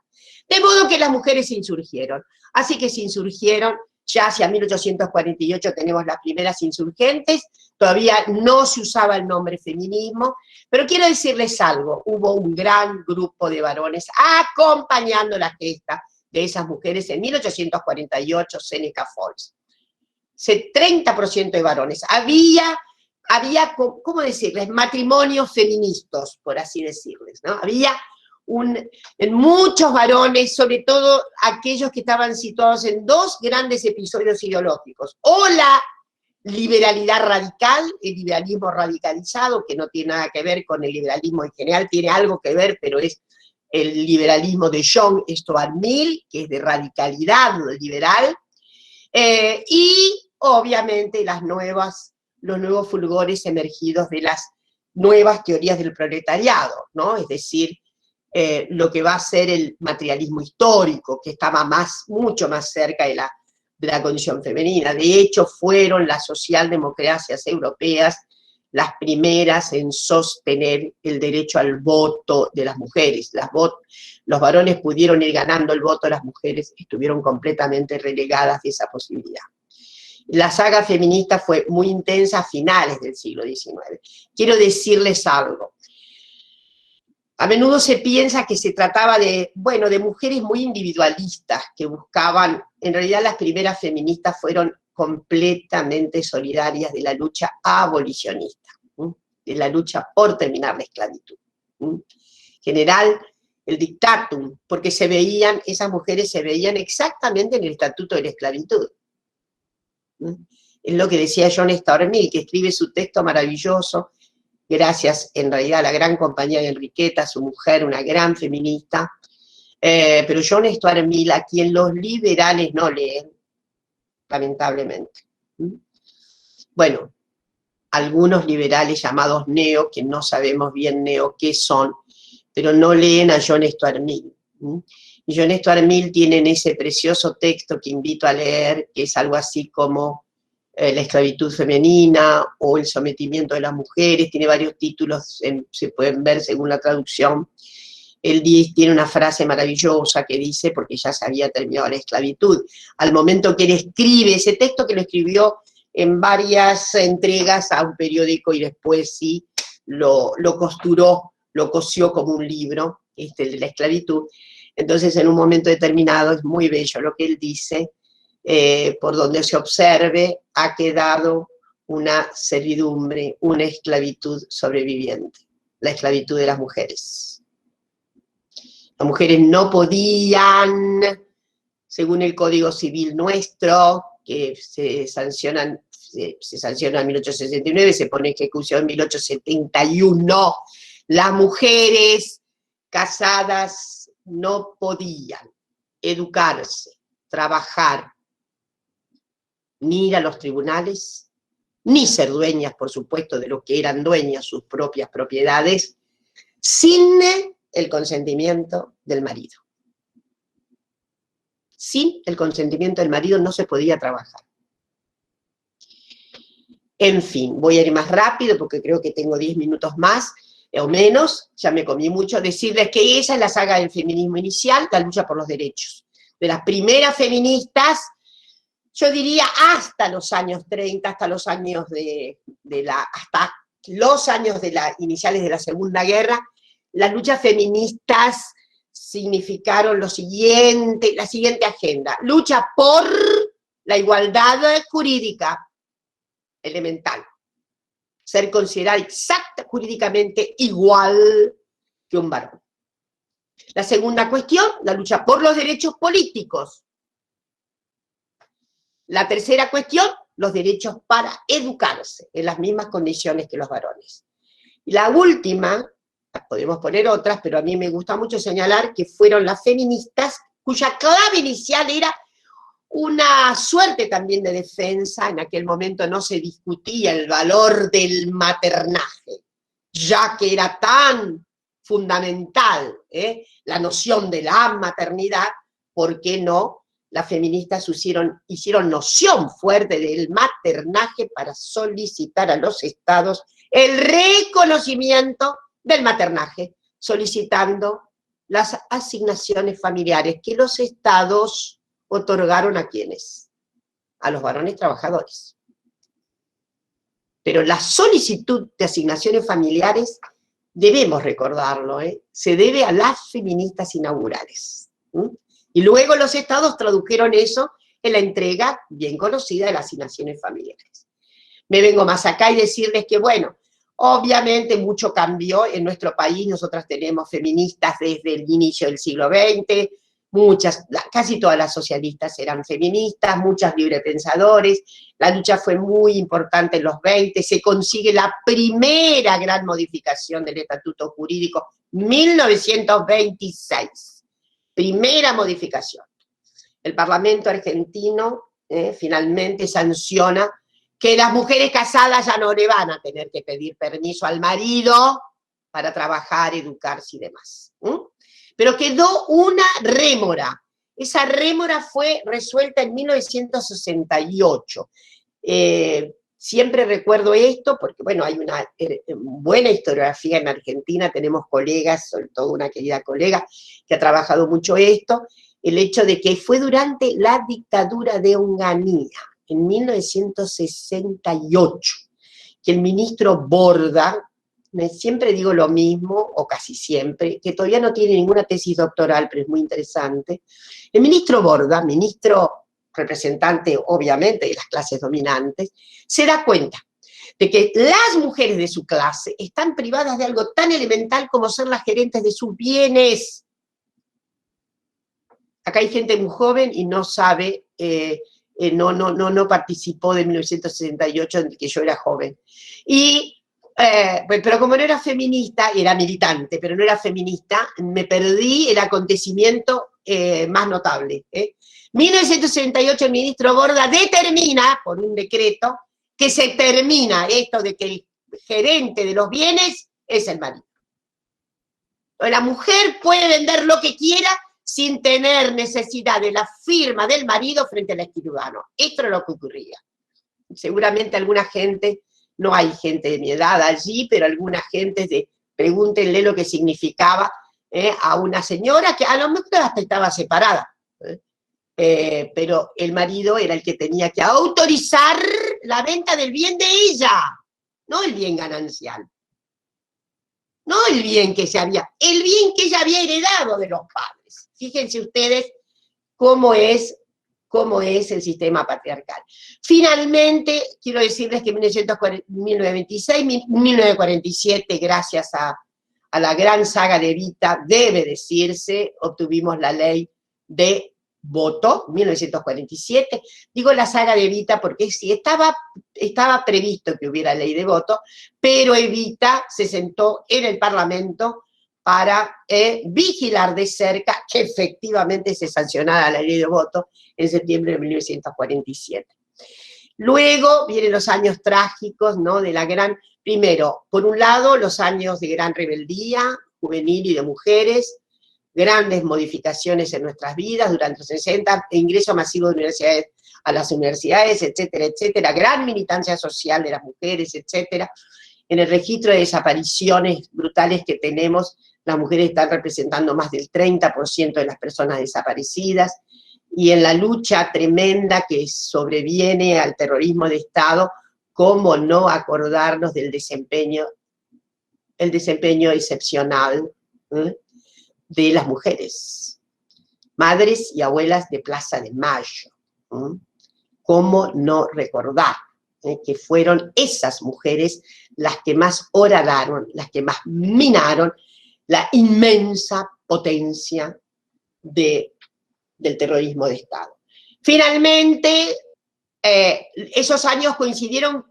De modo que las mujeres se insurgieron. Así que se insurgieron, ya hacia 1848 tenemos las primeras insurgentes, todavía no se usaba el nombre feminismo, pero quiero decirles algo, hubo un gran grupo de varones acompañando la gesta de esas mujeres en 1848, Seneca Falls. 30% de varones. Había, ¿cómo decirles? Matrimonios feministas, por así decirles, ¿no? Había en muchos varones, sobre todo aquellos que estaban situados en dos grandes episodios ideológicos, o la liberalidad radical, el liberalismo radicalizado, que no tiene nada que ver con el liberalismo en general, tiene algo que ver, pero es el liberalismo de John Stuart Mill, que es de radicalidad liberal, y obviamente los nuevos fulgores emergidos de las nuevas teorías del proletariado, ¿no? Es decir, lo que va a ser el materialismo histórico, que estaba mucho más cerca de la condición femenina. De hecho, fueron las socialdemocracias europeas las primeras en sostener el derecho al voto de las mujeres. Los varones pudieron ir ganando el voto, las mujeres estuvieron completamente relegadas de esa posibilidad. La saga feminista fue muy intensa a finales del siglo XIX. Quiero decirles algo. A menudo se piensa que se trataba de mujeres muy individualistas que buscaban, en realidad las primeras feministas fueron completamente solidarias de la lucha abolicionista, de la lucha por terminar la esclavitud. En general, el dictatum, porque esas mujeres se veían exactamente en el estatuto de la esclavitud. Es lo que decía John Stuart Mill, que escribe su texto maravilloso, gracias en realidad a la gran compañía de Enriqueta, su mujer, una gran feminista, pero John Stuart Mill, a quien los liberales no leen, lamentablemente. Bueno, algunos liberales llamados neo, que no sabemos bien neo qué son, pero no leen a John Stuart Mill. Y John Stuart Mill tiene en ese precioso texto que invito a leer, que es algo así como la esclavitud femenina o el sometimiento de las mujeres, tiene varios títulos, se pueden ver según la traducción. Él tiene una frase maravillosa que dice, porque ya se había terminado la esclavitud, al momento que él escribe ese texto, que lo escribió en varias entregas a un periódico y después sí lo costuró, lo cosió como un libro, de la esclavitud. Entonces, en un momento determinado, es muy bello lo que él dice, por donde se observe, ha quedado una servidumbre, una esclavitud sobreviviente, la esclavitud de las mujeres. Las mujeres no podían, según el Código Civil nuestro, que se sanciona en 1869, se pone en ejecución en 1871, las mujeres casadas no podían educarse, trabajar, ni ir a los tribunales, ni ser dueñas, por supuesto, de lo que eran dueñas, sus propias propiedades, sin el consentimiento del marido. Sin el consentimiento del marido no se podía trabajar. En fin, voy a ir más rápido porque creo que tengo 10 minutos más o menos, ya me comí mucho. Decirles que esa es la saga del feminismo inicial, la lucha por los derechos. De las primeras feministas, yo diría hasta los años 30, hasta los años iniciales de la Segunda Guerra, las luchas feministas significaron la siguiente agenda: lucha por la igualdad jurídica, elemental. ser considerada exacta, jurídicamente igual que un varón. La segunda cuestión, la lucha por los derechos políticos. La tercera cuestión, los derechos para educarse en las mismas condiciones que los varones. Y la última, podemos poner otras, pero a mí me gusta mucho señalar que fueron las feministas cuya clave inicial era una suerte también de defensa. En aquel momento no se discutía el valor del maternaje, ya que era tan fundamental la noción de la maternidad. ¿Por qué no? Las feministas hicieron noción fuerte del maternaje para solicitar a los estados el reconocimiento del maternaje, solicitando las asignaciones familiares que los estados otorgaron a ¿quiénes? A los varones trabajadores. Pero la solicitud de asignaciones familiares, debemos recordarlo, se debe a las feministas inaugurales. Y luego los estados tradujeron eso en la entrega bien conocida de las asignaciones familiares. Me vengo más acá y decirles que, bueno, obviamente mucho cambió en nuestro país. Nosotras tenemos feministas desde el inicio del siglo XX, casi todas las socialistas eran feministas, muchas librepensadores. La lucha fue muy importante en los 20, se consigue la primera gran modificación del estatuto jurídico, 1926. Primera modificación. El Parlamento argentino finalmente sanciona que las mujeres casadas ya no le van a tener que pedir permiso al marido para trabajar, educarse y demás. Pero quedó una rémora. Esa rémora fue resuelta en 1968. Siempre recuerdo esto porque, bueno, hay una buena historiografía en Argentina, tenemos colegas, sobre todo una querida colega que ha trabajado mucho esto, el hecho de que fue durante la dictadura de Onganía, en 1968, que el ministro Borda, siempre digo lo mismo, o casi siempre, que todavía no tiene ninguna tesis doctoral, pero es muy interesante, el ministro Borda, ministro representante obviamente de las clases dominantes, se da cuenta de que las mujeres de su clase están privadas de algo tan elemental como ser las gerentes de sus bienes. Acá hay gente muy joven y no sabe, no participó de 1968 en que yo era joven. Pero como no era feminista, era militante, pero no era feminista, me perdí el acontecimiento más notable. 1968 el ministro Borda determina, por un decreto, que se termina esto de que el gerente de los bienes es el marido. La mujer puede vender lo que quiera sin tener necesidad de la firma del marido frente al escribano. Esto es lo que ocurría. Seguramente alguna gente, no hay gente de mi edad allí, pero alguna gente, pregúntenle lo que significaba a una señora que a lo mejor hasta estaba separada. Pero el marido era el que tenía que autorizar la venta del bien de ella, no el bien ganancial, no el bien que el bien que ella había heredado de los padres. Fíjense ustedes cómo es el sistema patriarcal. Finalmente, quiero decirles que en 1947, gracias a la gran saga de Evita, debe decirse, obtuvimos la ley de voto, 1947, digo la saga de Evita porque sí, estaba previsto que hubiera ley de voto, pero Evita se sentó en el Parlamento para vigilar de cerca que efectivamente se sancionara la ley de voto en septiembre de 1947. Luego vienen los años trágicos, ¿no? Primero, por un lado, los años de gran rebeldía juvenil y de mujeres, grandes modificaciones en nuestras vidas durante los 60, ingreso masivo de universidades a las universidades, etcétera, etcétera, gran militancia social de las mujeres, etcétera. En el registro de desapariciones brutales que tenemos, las mujeres están representando más del 30% de las personas desaparecidas, y en la lucha tremenda que sobreviene al terrorismo de Estado, ¿cómo no acordarnos del desempeño excepcional de las mujeres, madres y abuelas de Plaza de Mayo? ¿Cómo no recordar que fueron esas mujeres las que más horadaron, las que más minaron la inmensa potencia del terrorismo de Estado. Finalmente, esos años coincidieron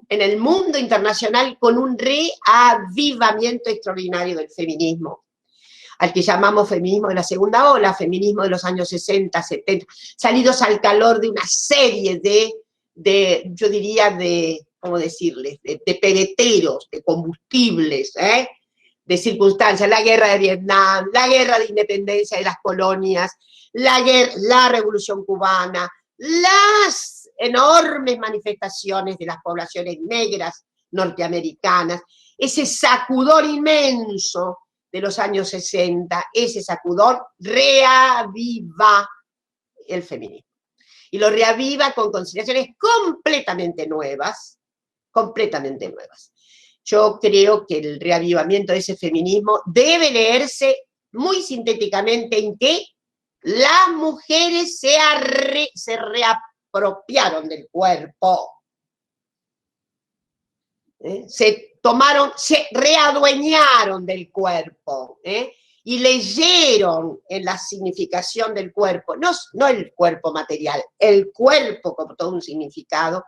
en el mundo internacional con un reavivamiento extraordinario del feminismo, al que llamamos feminismo de la segunda ola, feminismo de los años 60, 70, salidos al calor de una serie yo diría, ¿cómo decirles?, de pereteros, de combustibles, de circunstancias, la guerra de Vietnam, la guerra de independencia de las colonias, la revolución cubana, las enormes manifestaciones de las poblaciones negras norteamericanas, ese sacudón inmenso de los años 60, ese sacudón reaviva el feminismo. Y lo reaviva con consideraciones completamente nuevas, completamente nuevas. Yo creo que el reavivamiento de ese feminismo debe leerse muy sintéticamente en que las mujeres se reapropiaron del cuerpo, se readueñaron del cuerpo, y leyeron en la significación del cuerpo, no el cuerpo material, el cuerpo como todo un significado,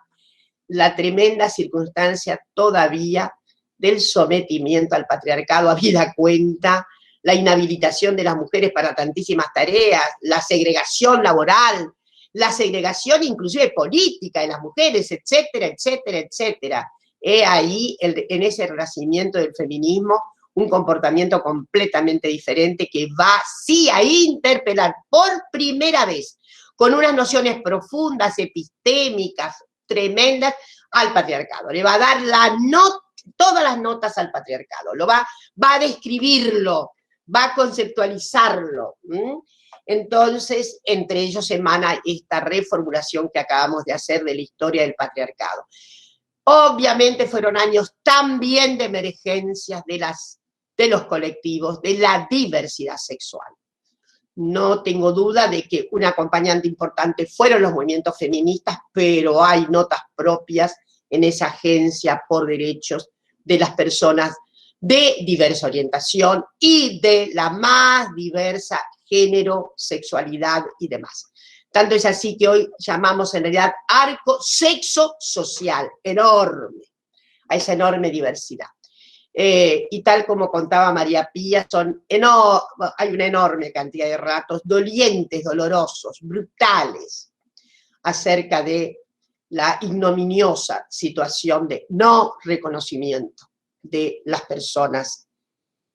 la tremenda circunstancia todavía del sometimiento al patriarcado, habida cuenta la inhabilitación de las mujeres para tantísimas tareas, la segregación laboral, la segregación inclusive política de las mujeres, etcétera, etcétera, etcétera. He ahí, en ese renacimiento del feminismo, un comportamiento completamente diferente que va, sí, a interpelar por primera vez, con unas nociones profundas, epistémicas, tremendas, al patriarcado. Le va a dar todas las notas al patriarcado, va a describirlo, va a conceptualizarlo. Entonces, entre ellos emana esta reformulación que acabamos de hacer de la historia del patriarcado. Obviamente fueron años también de emergencias de los colectivos, de la diversidad sexual. No tengo duda de que un acompañante importante fueron los movimientos feministas, pero hay notas propias en esa agencia por derechos de las personas de diversa orientación y de la más diversa género, sexualidad y demás. Tanto es así que hoy llamamos en realidad arco sexo social, enorme, a esa enorme diversidad. Y tal como contaba María Pía, hay una enorme cantidad de relatos dolientes, dolorosos, brutales, acerca de la ignominiosa situación de no reconocimiento de las personas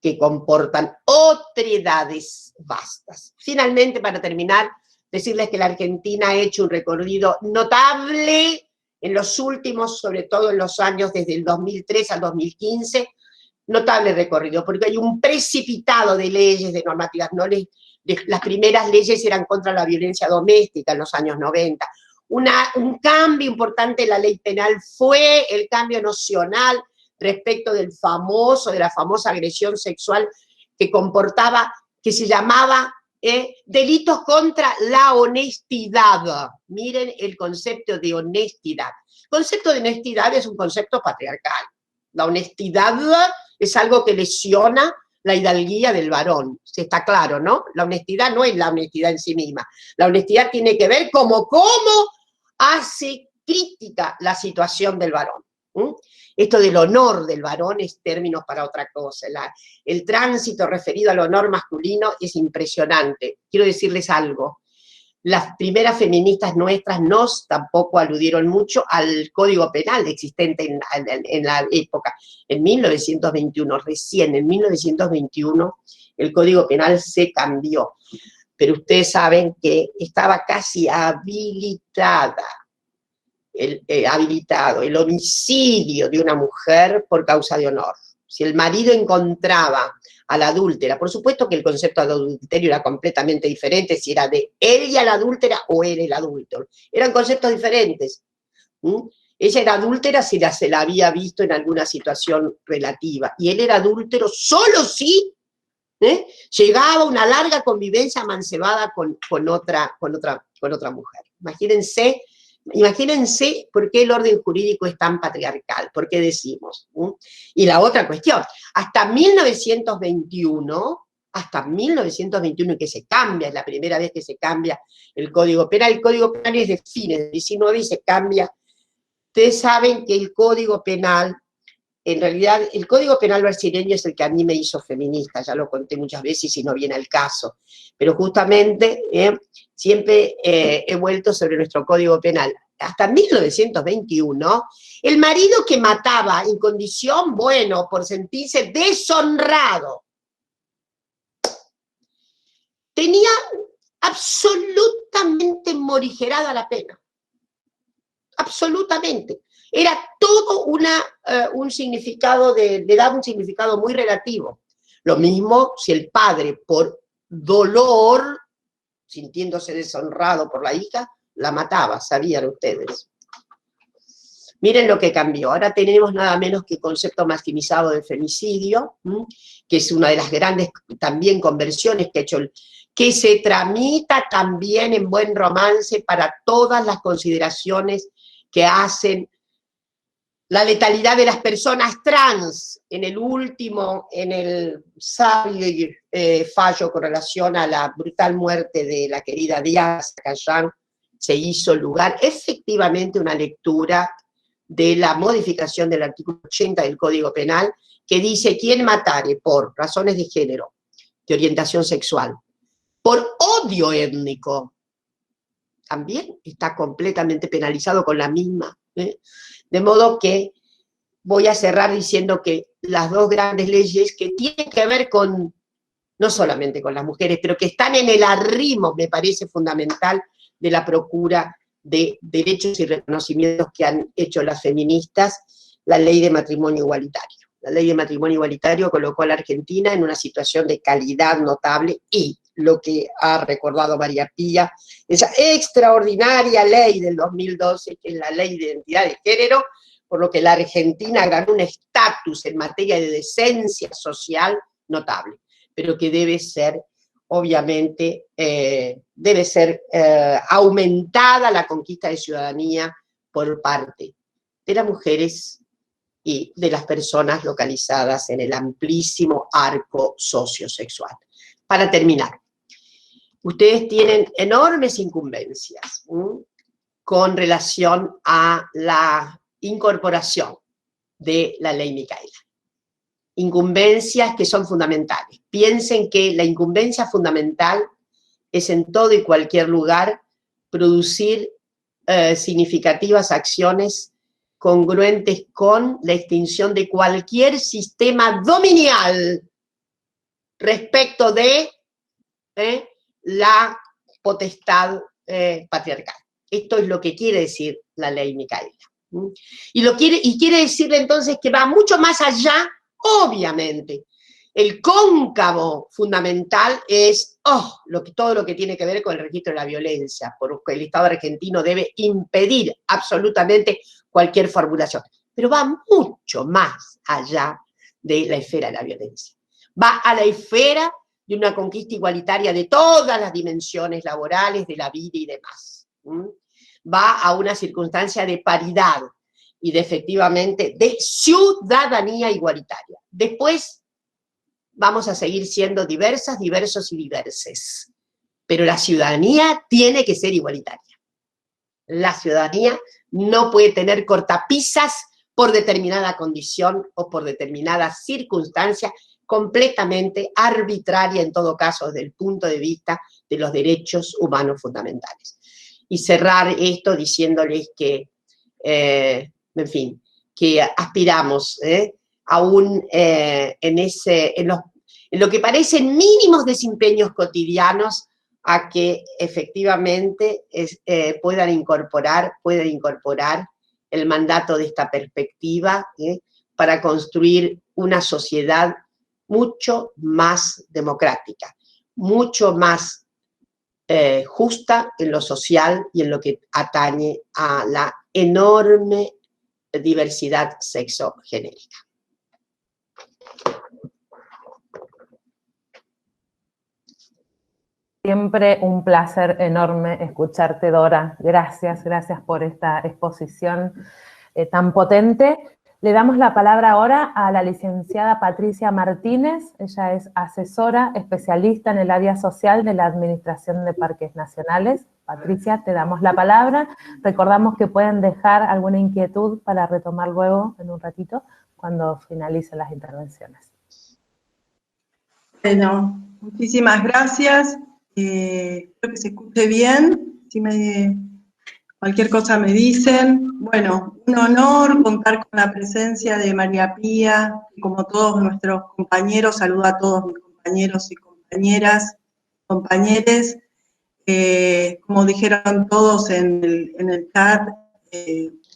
que comportan otredades vastas. Finalmente, para terminar, decirles que la Argentina ha hecho un recorrido notable en los últimos, sobre todo en los años desde el 2003 al 2015, notable recorrido, porque hay un precipitado de leyes, de normativas. Las primeras leyes eran contra la violencia doméstica en los años 90. Un cambio importante en la ley penal fue el cambio nocional respecto de la famosa agresión sexual que se llamaba delitos contra la honestidad. Miren el concepto de honestidad. El concepto de honestidad es un concepto patriarcal. La honestidad es algo que lesiona la hidalguía del varón. Está claro, ¿no? La honestidad no es la honestidad en sí misma. La honestidad tiene que ver cómo hace crítica la situación del varón. Esto del honor del varón es términos para otra cosa. El tránsito referido al honor masculino es impresionante. Quiero decirles algo. Las primeras feministas nuestras tampoco aludieron mucho al Código Penal existente en la época. En 1921, recién en 1921, el Código Penal se cambió. Pero ustedes saben que estaba casi habilitado el homicidio de una mujer por causa de honor. Si el marido encontraba a la adúltera, por supuesto que el concepto de adulterio era completamente diferente, si era de ella la adúltera o él el adúltero. Eran conceptos diferentes. Ella era adúltera si se la había visto en alguna situación relativa, y él era adúltero solo si llegaba una larga convivencia amancebada con otra mujer. Imagínense Imagínense por qué el orden jurídico es tan patriarcal, por qué decimos. Y la otra cuestión, hasta 1921, que se cambia, es la primera vez que se cambia el Código Penal es de fines del 19 y se cambia. Ustedes saben que el Código Penal, en realidad, el Código Penal brasileño es el que a mí me hizo feminista, ya lo conté muchas veces y no viene al caso, pero justamente siempre he vuelto sobre nuestro Código Penal. Hasta 1921, el marido que mataba en condición, bueno, por sentirse deshonrado, tenía absolutamente morigerada la pena. Absolutamente. Era todo un significado, le daba un significado muy relativo. Lo mismo si el padre, por dolor, sintiéndose deshonrado por la hija, la mataba, sabían ustedes. Miren lo que cambió. Ahora tenemos nada menos que el concepto maximizado del femicidio, que es una de las grandes también conversiones que ha hecho, que se tramita también en Buen Romance para todas las consideraciones que hacen la letalidad de las personas trans. En el sabio fallo con relación a la brutal muerte de la querida Diana Zacayán, se hizo lugar efectivamente una lectura de la modificación del artículo 80 del Código Penal, que dice: quien matare por razones de género, de orientación sexual, por odio étnico, también está completamente penalizado con la misma. De modo que voy a cerrar diciendo que las dos grandes leyes que tienen que ver con, no solamente con las mujeres, pero que están en el arrimo, me parece fundamental, de la procura de derechos y reconocimientos que han hecho las feministas, la ley de matrimonio igualitario. La ley de matrimonio igualitario colocó a la Argentina en una situación de calidad notable, y lo que ha recordado María Pía, esa extraordinaria ley del 2012, que es la ley de identidad de género, por lo que la Argentina ganó un estatus en materia de decencia social notable, pero que debe ser, obviamente, aumentada la conquista de ciudadanía por parte de las mujeres y de las personas localizadas en el amplísimo arco sociosexual. Para terminar, ustedes tienen enormes incumbencias con relación a la incorporación de la ley Micaela. Incumbencias que son fundamentales. Piensen que la incumbencia fundamental es en todo y cualquier lugar producir significativas acciones congruentes con la extinción de cualquier sistema dominial respecto de la potestad patriarcal. Esto es lo que quiere decir la ley Micaela. Y quiere decirle entonces que va mucho más allá, obviamente. El cóncavo fundamental es todo lo que tiene que ver con el registro de la violencia, porque el Estado argentino debe impedir absolutamente cualquier formulación. Pero va mucho más allá de la esfera de la violencia. Va a la esfera de una conquista igualitaria de todas las dimensiones laborales, de la vida y demás. Va a una circunstancia de paridad y efectivamente de ciudadanía igualitaria. Después vamos a seguir siendo diversas, diversos y diverses, pero la ciudadanía tiene que ser igualitaria. La ciudadanía no puede tener cortapisas por determinada condición o por determinada circunstancia completamente arbitraria, en todo caso, desde el punto de vista de los derechos humanos fundamentales. Y cerrar esto diciéndoles que, en fin, que aspiramos aún en lo que parecen mínimos desempeños cotidianos a que efectivamente puedan incorporar el mandato de esta perspectiva para construir una sociedad mucho más democrática, mucho más justa en lo social y en lo que atañe a la enorme diversidad sexogenérica. Siempre un placer enorme escucharte, Dora. Gracias, gracias por esta exposición tan potente. Le damos la palabra ahora a la licenciada Patricia Martínez. Ella es asesora especialista en el área social de la Administración de Parques Nacionales. Patricia, te damos la palabra. Recordamos que pueden dejar alguna inquietud para retomar luego en un ratito cuando finalicen las intervenciones. Bueno, muchísimas gracias. Espero que se escuche bien. Si cualquier cosa me dicen. Bueno, un honor contar con la presencia de María Pía, que como todos nuestros compañeros, saluda a todos mis compañeros y compañeras, compañeres. Como dijeron todos en el chat,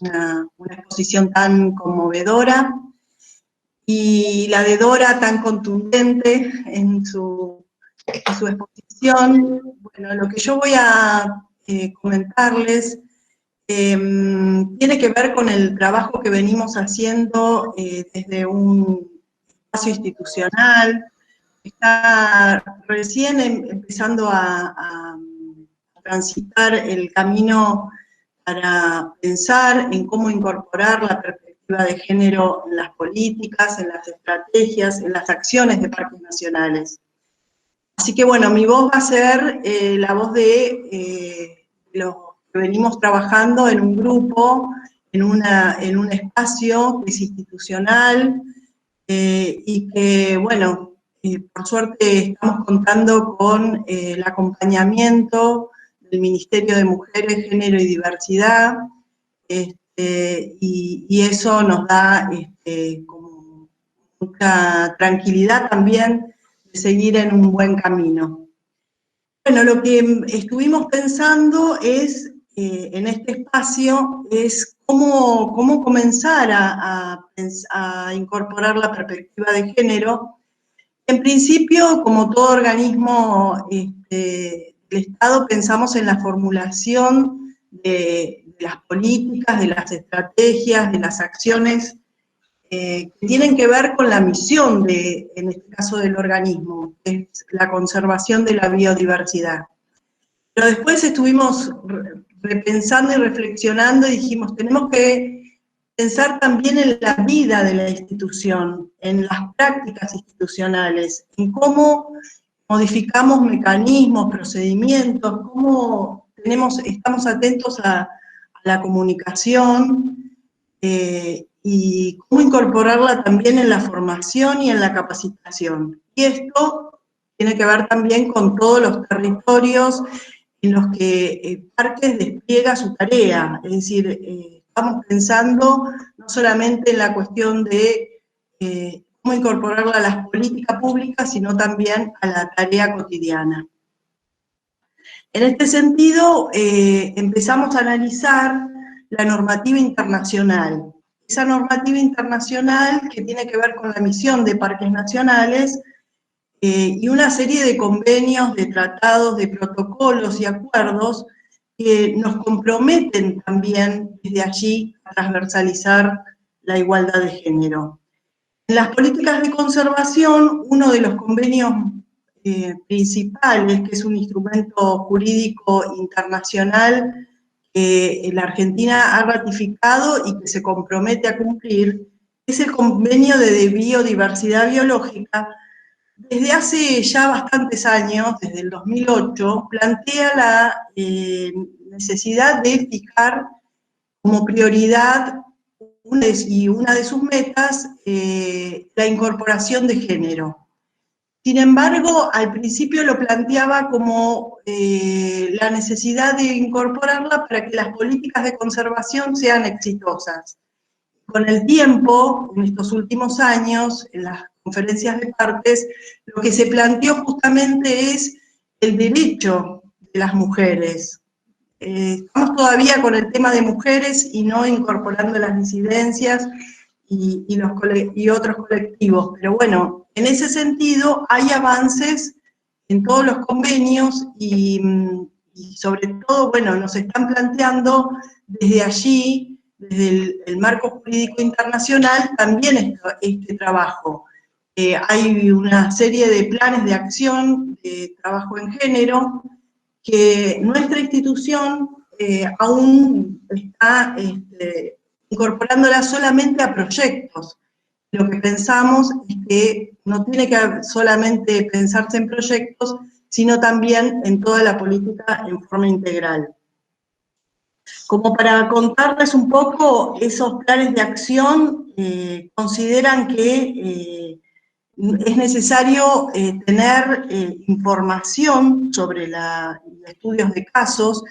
una exposición tan conmovedora, y la de Dora tan contundente en su exposición. Bueno, lo que yo voy a comentarles tiene que ver con el trabajo que venimos haciendo desde un espacio institucional. Está recién empezando a transitar el camino para pensar en cómo incorporar la perspectiva de género en las políticas, en las estrategias, en las acciones de parques nacionales. Así que bueno, mi voz va a ser la voz de los que venimos trabajando en un grupo, en un espacio que es institucional y que, bueno, por suerte estamos contando con el acompañamiento del Ministerio de Mujeres, Género y Diversidad, y eso nos da como mucha tranquilidad también de seguir en un buen camino. Bueno, lo que estuvimos pensando es, en este espacio, es cómo comenzar a incorporar la perspectiva de género. En principio, como todo organismo del Estado, pensamos en la formulación de las políticas, de las estrategias, de las acciones que tienen que ver con la misión, en este caso del organismo, que es la conservación de la biodiversidad. Pero después estuvimos repensando y reflexionando y dijimos, tenemos que pensar también en la vida de la institución, en las prácticas institucionales, en cómo modificamos mecanismos, procedimientos, cómo estamos atentos a la comunicación y cómo incorporarla también en la formación y en la capacitación. Y esto tiene que ver también con todos los territorios en los que Parques despliega su tarea, es decir, estamos pensando no solamente en la cuestión de cómo incorporarla a las políticas públicas, sino también a la tarea cotidiana. En este sentido, empezamos a analizar la normativa internacional. Esa normativa internacional que tiene que ver con la misión de parques nacionales y una serie de convenios, de tratados, de protocolos y acuerdos que nos comprometen también desde allí a transversalizar la igualdad de género. En las políticas de conservación, uno de los convenios principales, que es un instrumento jurídico internacional que la Argentina ha ratificado y que se compromete a cumplir, es el convenio de biodiversidad biológica. Desde hace ya bastantes años, desde el 2008, plantea la necesidad de fijar como prioridad y una de sus metas la incorporación de género. Sin embargo, al principio lo planteaba como la necesidad de incorporarla para que las políticas de conservación sean exitosas. Con el tiempo, en estos últimos años, en las conferencias de partes, lo que se planteó justamente es el derecho de las mujeres. Estamos todavía con el tema de mujeres y no incorporando las disidencias y otros colectivos, pero bueno, en ese sentido hay avances en todos los convenios y sobre todo, bueno, nos están planteando desde allí, desde el marco jurídico internacional, también este trabajo. hay una serie de planes de acción de trabajo en género que nuestra institución aún está incorporándola solamente a proyectos. Lo que pensamos es que no tiene que solamente pensarse en proyectos, sino también en toda la política en forma integral. Como para contarles un poco, esos planes de acción consideran que es necesario tener información sobre estudios de casos,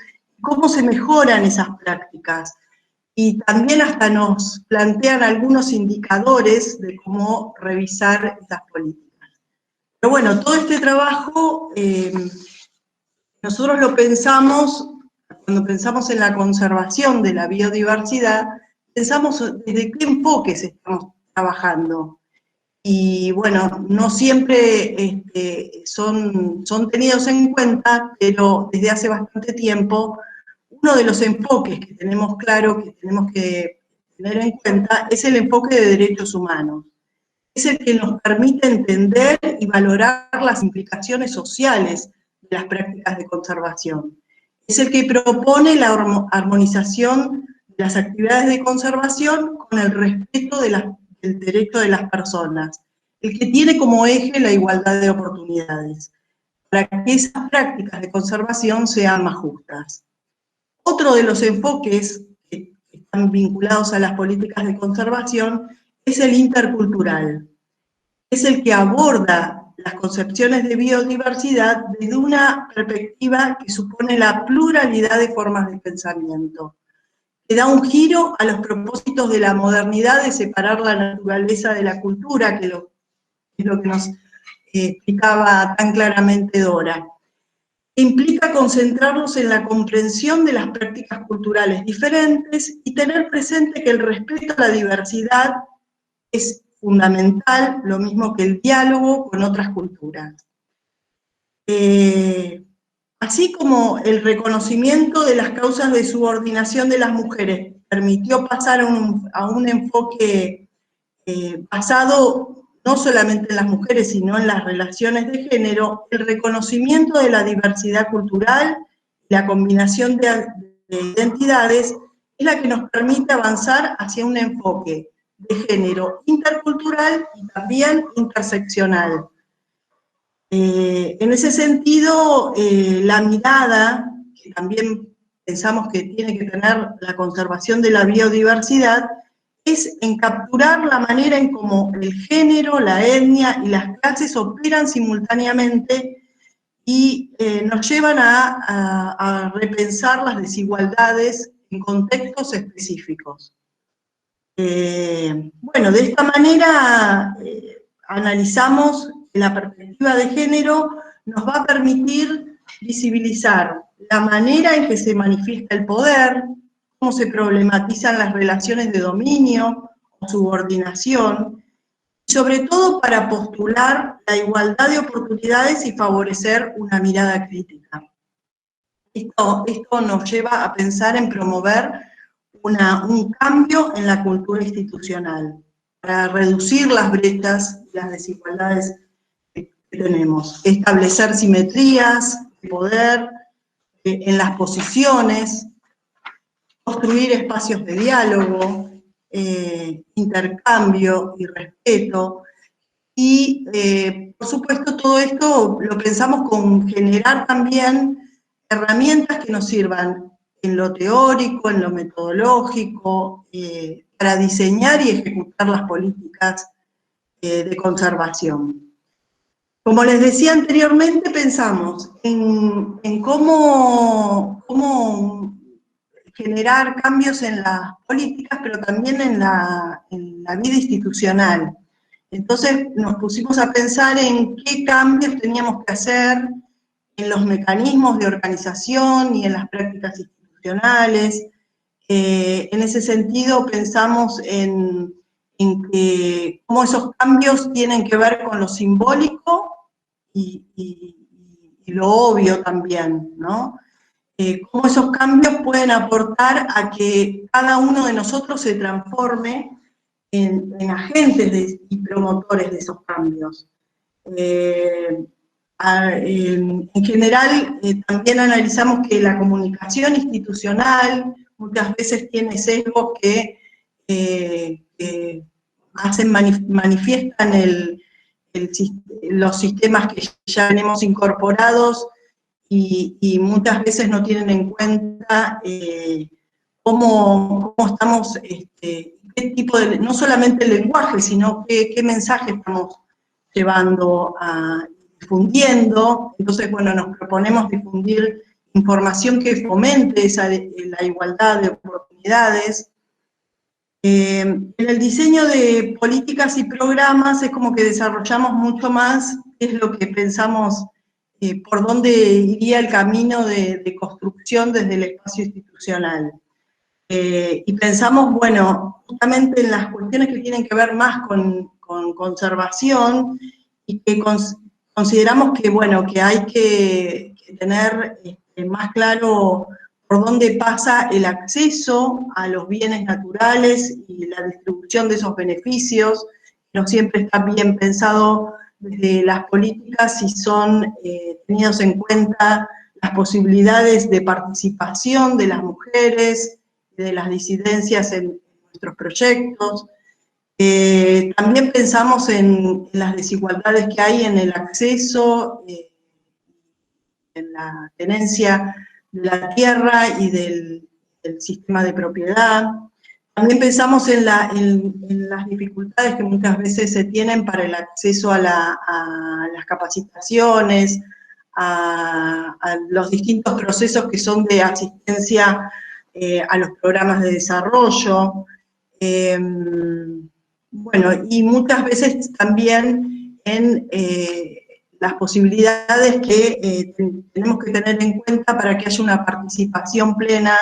cómo se mejoran esas prácticas. Y también hasta nos plantean algunos indicadores de cómo revisar estas políticas. Pero bueno, todo este trabajo nosotros lo pensamos, cuando pensamos en la conservación de la biodiversidad, pensamos desde qué enfoques estamos trabajando. Y bueno, no siempre son tenidos en cuenta, pero desde hace bastante tiempo, uno de los enfoques que tenemos claro que tenemos que tener en cuenta es el enfoque de derechos humanos. Es el que nos permite entender y valorar las implicaciones sociales de las prácticas de conservación. Es el que propone la armonización de las actividades de conservación con el respeto del derecho de las personas, el que tiene como eje la igualdad de oportunidades, para que esas prácticas de conservación sean más justas. Otro de los enfoques que están vinculados a las políticas de conservación es el intercultural. Es el que aborda las concepciones de biodiversidad desde una perspectiva que supone la pluralidad de formas de pensamiento, que da un giro a los propósitos de la modernidad de separar la naturaleza de la cultura, que es lo que nos explicaba tan claramente Dora. Implica concentrarnos en la comprensión de las prácticas culturales diferentes y tener presente que el respeto a la diversidad es fundamental, lo mismo que el diálogo con otras culturas. Así como el reconocimiento de las causas de subordinación de las mujeres permitió pasar a un enfoque basado no solamente en las mujeres, sino en las relaciones de género, el reconocimiento de la diversidad cultural, la combinación de identidades, es la que nos permite avanzar hacia un enfoque de género intercultural y también interseccional. En ese sentido, la mirada, que también pensamos que tiene que tener la conservación de la biodiversidad, es en capturar la manera en cómo el género, la etnia y las clases operan simultáneamente y nos llevan a repensar las desigualdades en contextos específicos. Bueno, de esta manera analizamos que la perspectiva de género nos va a permitir visibilizar la manera en que se manifiesta el poder, cómo se problematizan las relaciones de dominio o subordinación, y sobre todo para postular la igualdad de oportunidades y favorecer una mirada crítica. Esto nos lleva a pensar en promover un cambio en la cultura institucional, para reducir las brechas y las desigualdades que tenemos, establecer simetrías de poder en las posiciones, construir espacios de diálogo, intercambio y respeto, y por supuesto todo esto lo pensamos con generar también herramientas que nos sirvan en lo teórico, en lo metodológico, para diseñar y ejecutar las políticas de conservación. Como les decía anteriormente, pensamos en cómo generar cambios en las políticas, pero también en la vida institucional. Entonces nos pusimos a pensar en qué cambios teníamos que hacer en los mecanismos de organización y en las prácticas institucionales. En ese sentido pensamos en cómo esos cambios tienen que ver con lo simbólico y lo obvio también, ¿no? Cómo esos cambios pueden aportar a que cada uno de nosotros se transforme en agentes y promotores de esos cambios. En general, también analizamos que la comunicación institucional muchas veces tiene sesgos que manifiestan los sistemas que ya tenemos incorporados y muchas veces no tienen en cuenta cómo estamos, qué tipo de, no solamente el lenguaje, sino qué mensaje estamos llevando difundiendo. Entonces, bueno, nos proponemos difundir información que fomente la igualdad de oportunidades. En el diseño de políticas y programas es como que desarrollamos mucho más, es lo que pensamos, por dónde iría el camino de construcción desde el espacio institucional. Y pensamos, bueno, justamente en las cuestiones que tienen que ver más con conservación y que consideramos que, bueno, que hay que tener más claro por dónde pasa el acceso a los bienes naturales y la distribución de esos beneficios. No siempre está bien pensado desde las políticas si son tenidos en cuenta las posibilidades de participación de las mujeres, de las disidencias en nuestros proyectos. También pensamos en las desigualdades que hay en el acceso, en la tenencia de la tierra y del sistema de propiedad. También pensamos en las dificultades que muchas veces se tienen para el acceso a las capacitaciones, a los distintos procesos que son de asistencia a los programas de desarrollo. Bueno, y muchas veces también en las posibilidades que tenemos que tener en cuenta para que haya una participación plena,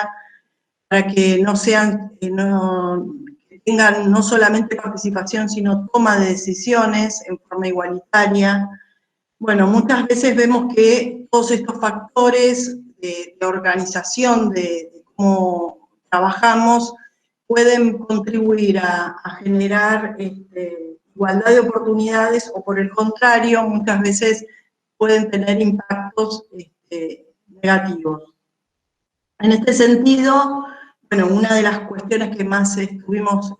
para que no sean, que tengan no solamente participación, sino toma de decisiones en forma igualitaria. Bueno, muchas veces vemos que todos estos factores de organización, de cómo trabajamos, pueden contribuir a generar igualdad de oportunidades o por el contrario, muchas veces pueden tener impactos negativos. En este sentido, bueno, una de las cuestiones que más estuvimos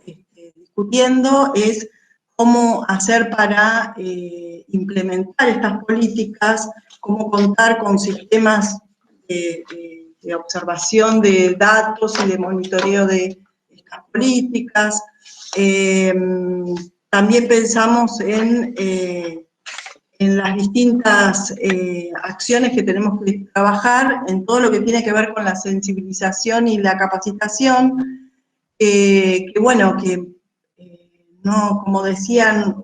discutiendo es cómo hacer para implementar estas políticas, cómo contar con sistemas de observación de datos y de monitoreo de estas políticas. También pensamos en las distintas acciones que tenemos que trabajar, en todo lo que tiene que ver con la sensibilización y la capacitación, que bueno, que no, como decían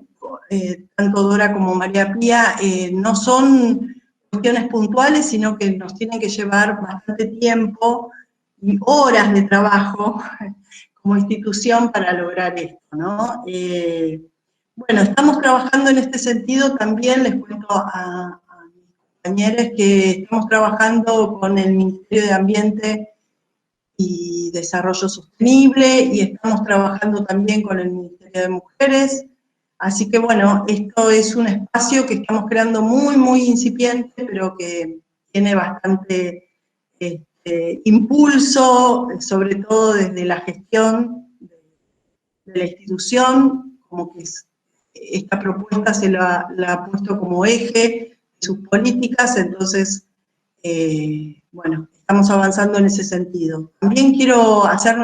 tanto Dora como María Pía, no son cuestiones puntuales, sino que nos tienen que llevar bastante tiempo y horas de trabajo como institución para lograr esto, ¿no? Bueno, estamos trabajando en este sentido también, les cuento a mis compañeros que estamos trabajando con el Ministerio de Ambiente y Desarrollo Sostenible y estamos trabajando también con el Ministerio de Mujeres, así que bueno, esto es un espacio que estamos creando muy, muy incipiente, pero que tiene bastante impulso, sobre todo desde la gestión de la institución, como que esta propuesta se la ha puesto como eje de sus políticas, entonces, bueno, estamos avanzando en ese sentido. También quiero hacer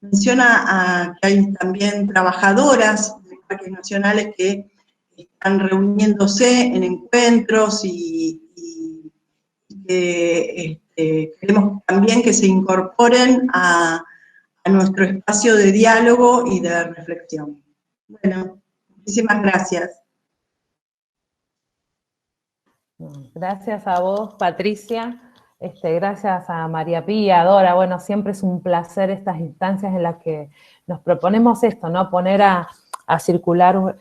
mención a que hay también trabajadoras de parques nacionales que están reuniéndose en encuentros y que queremos también que se incorporen a nuestro espacio de diálogo y de reflexión. Bueno, muchísimas gracias. Gracias a vos, Patricia. Gracias a María Pía, a Dora. Bueno, siempre es un placer estas instancias en las que nos proponemos esto, ¿no? Poner a circular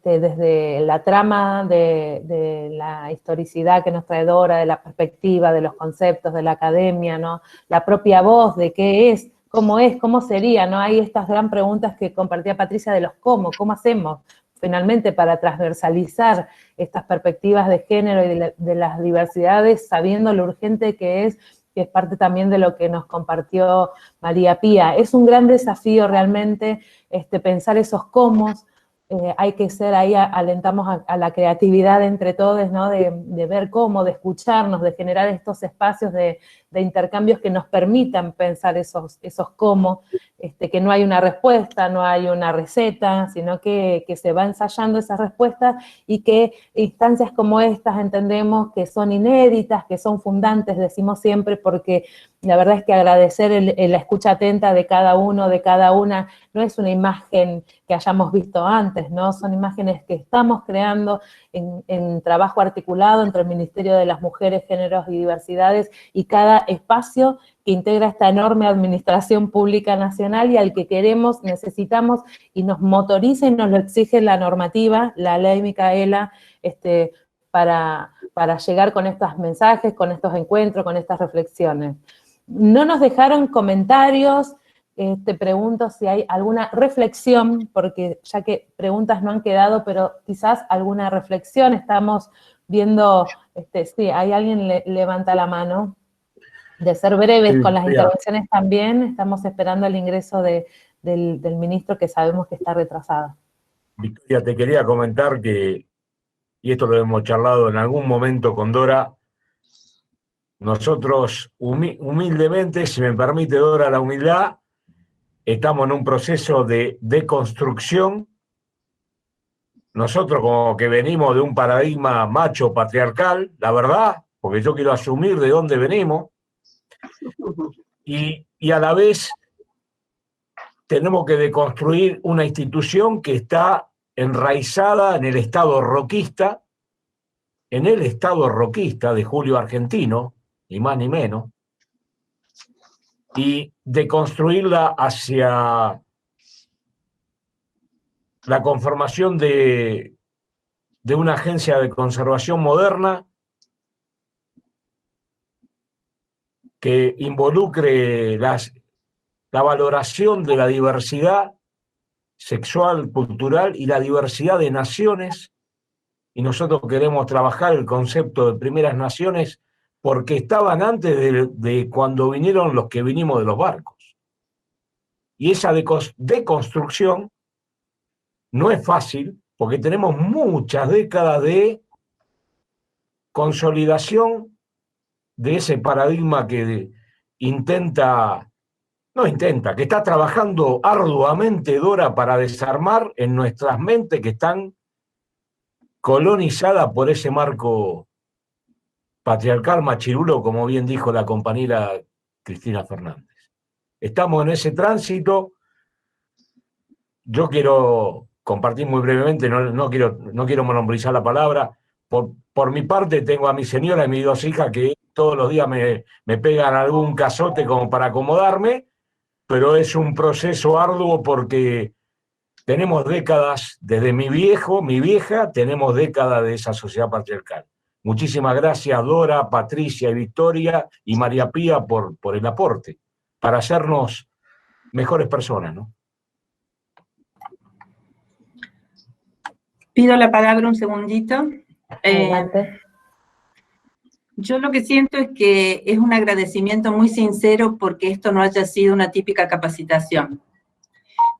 desde la trama de la historicidad que nos trae Dora, de la perspectiva, de los conceptos, de la academia, ¿no? La propia voz de qué es cómo es, cómo sería, ¿no? Hay estas gran preguntas que compartía Patricia de los cómo hacemos finalmente para transversalizar estas perspectivas de género y de las diversidades, sabiendo lo urgente que es parte también de lo que nos compartió María Pía. Es un gran desafío realmente pensar esos cómo. Hay que ser, ahí alentamos a la creatividad entre todos, ¿no? De ver cómo, de escucharnos, de generar estos espacios de intercambios que nos permitan pensar esos cómo, que no hay una respuesta, no hay una receta, sino que se va ensayando esas respuestas y que instancias como estas entendemos que son inéditas, que son fundantes, decimos siempre, porque la verdad es que agradecer la escucha atenta de cada uno, de cada una, no es una imagen que hayamos visto antes, ¿no? Son imágenes que estamos creando en trabajo articulado entre el Ministerio de las Mujeres, Géneros y Diversidades y cada espacio que integra esta enorme administración pública nacional y al que queremos, necesitamos y nos motoriza y nos lo exige la normativa, la ley Micaela, para llegar con estos mensajes, con estos encuentros, con estas reflexiones. No nos dejaron comentarios, te pregunto si hay alguna reflexión, porque ya que preguntas no han quedado, pero quizás alguna reflexión, estamos viendo, sí, hay alguien levanta la mano, de ser breves con las intervenciones también, estamos esperando el ingreso del ministro que sabemos que está retrasado. Victoria, te quería comentar que, y esto lo hemos charlado en algún momento con Dora, nosotros humildemente, si me permite Dora la humildad, estamos en un proceso de deconstrucción. Nosotros como que venimos de un paradigma macho patriarcal, la verdad, porque yo quiero asumir de dónde venimos, y a la vez tenemos que deconstruir una institución que está enraizada en el Estado roquista, de Julio Argentino, ni más ni menos, y deconstruirla hacia la conformación de una agencia de conservación moderna que involucre la valoración de la diversidad sexual, cultural y la diversidad de naciones, y nosotros queremos trabajar el concepto de primeras naciones porque estaban antes de cuando vinieron los que vinimos de los barcos. Y esa deconstrucción no es fácil porque tenemos muchas décadas de consolidación de ese paradigma que que está trabajando arduamente Dora para desarmar en nuestras mentes que están colonizadas por ese marco patriarcal machirulo, como bien dijo la compañera Cristina Fernández. Estamos en ese tránsito. Yo quiero compartir muy brevemente, no quiero monopolizar la palabra. Por mi parte tengo a mi señora y mis dos hijas que todos los días me pegan algún cazote como para acomodarme, pero es un proceso arduo porque tenemos décadas, desde mi vieja, tenemos décadas de esa sociedad patriarcal. Muchísimas gracias Dora, Patricia y Victoria y María Pía por el aporte, para hacernos mejores personas, ¿no? Pido la palabra un segundito. Adelante. Yo lo que siento es que es un agradecimiento muy sincero porque esto no haya sido una típica capacitación.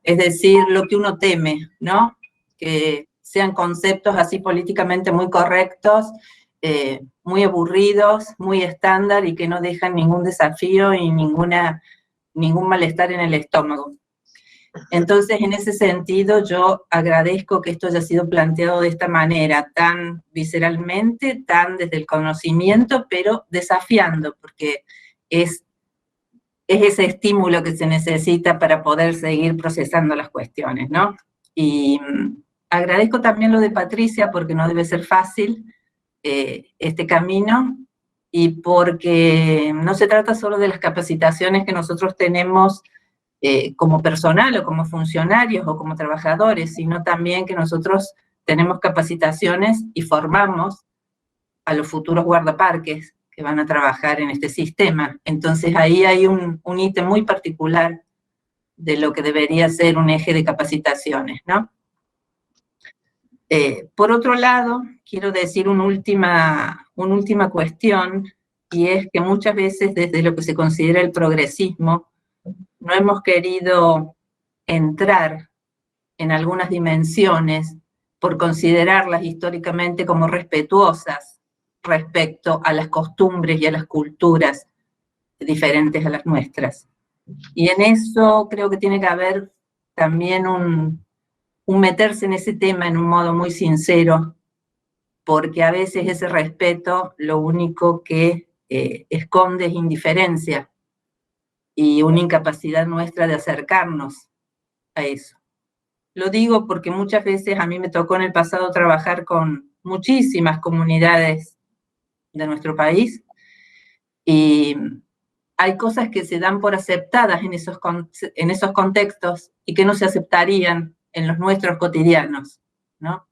Es decir, lo que uno teme, ¿no? Que sean conceptos así políticamente muy correctos, muy aburridos, muy estándar y que no dejan ningún desafío y ningún malestar en el estómago. Entonces, en ese sentido, yo agradezco que esto haya sido planteado de esta manera, tan visceralmente, tan desde el conocimiento, pero desafiando, porque es ese estímulo que se necesita para poder seguir procesando las cuestiones, ¿no? Y agradezco también lo de Patricia, porque no debe ser fácil este camino, y porque no se trata solo de las capacitaciones que nosotros tenemos como personal o como funcionarios o como trabajadores, sino también que nosotros tenemos capacitaciones y formamos a los futuros guardaparques que van a trabajar en este sistema. Entonces ahí hay un ítem muy particular de lo que debería ser un eje de capacitaciones, ¿no? Por otro lado, quiero decir una última cuestión, y es que muchas veces desde lo que se considera el progresismo, no hemos querido entrar en algunas dimensiones por considerarlas históricamente como respetuosas respecto a las costumbres y a las culturas diferentes a las nuestras. Y en eso creo que tiene que haber también un meterse en ese tema en un modo muy sincero, porque a veces ese respeto lo único que esconde es indiferencia y una incapacidad nuestra de acercarnos a eso. Lo digo porque muchas veces a mí me tocó en el pasado trabajar con muchísimas comunidades de nuestro país, y hay cosas que se dan por aceptadas en esos contextos y que no se aceptarían en los nuestros cotidianos, ¿no?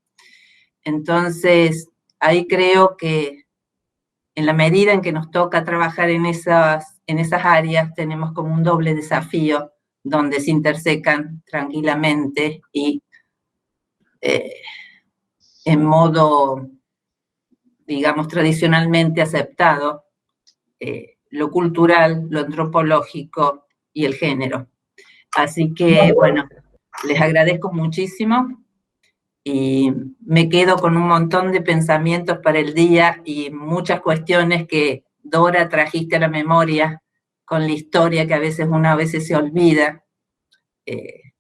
Entonces, ahí creo que en la medida en que nos toca trabajar en esas áreas, tenemos como un doble desafío donde se intersecan tranquilamente y en modo, digamos, tradicionalmente aceptado, lo cultural, lo antropológico y el género. Así que, bueno, les agradezco muchísimo y me quedo con un montón de pensamientos para el día y muchas cuestiones que, Dora, trajiste a la memoria con la historia que a veces se olvida, de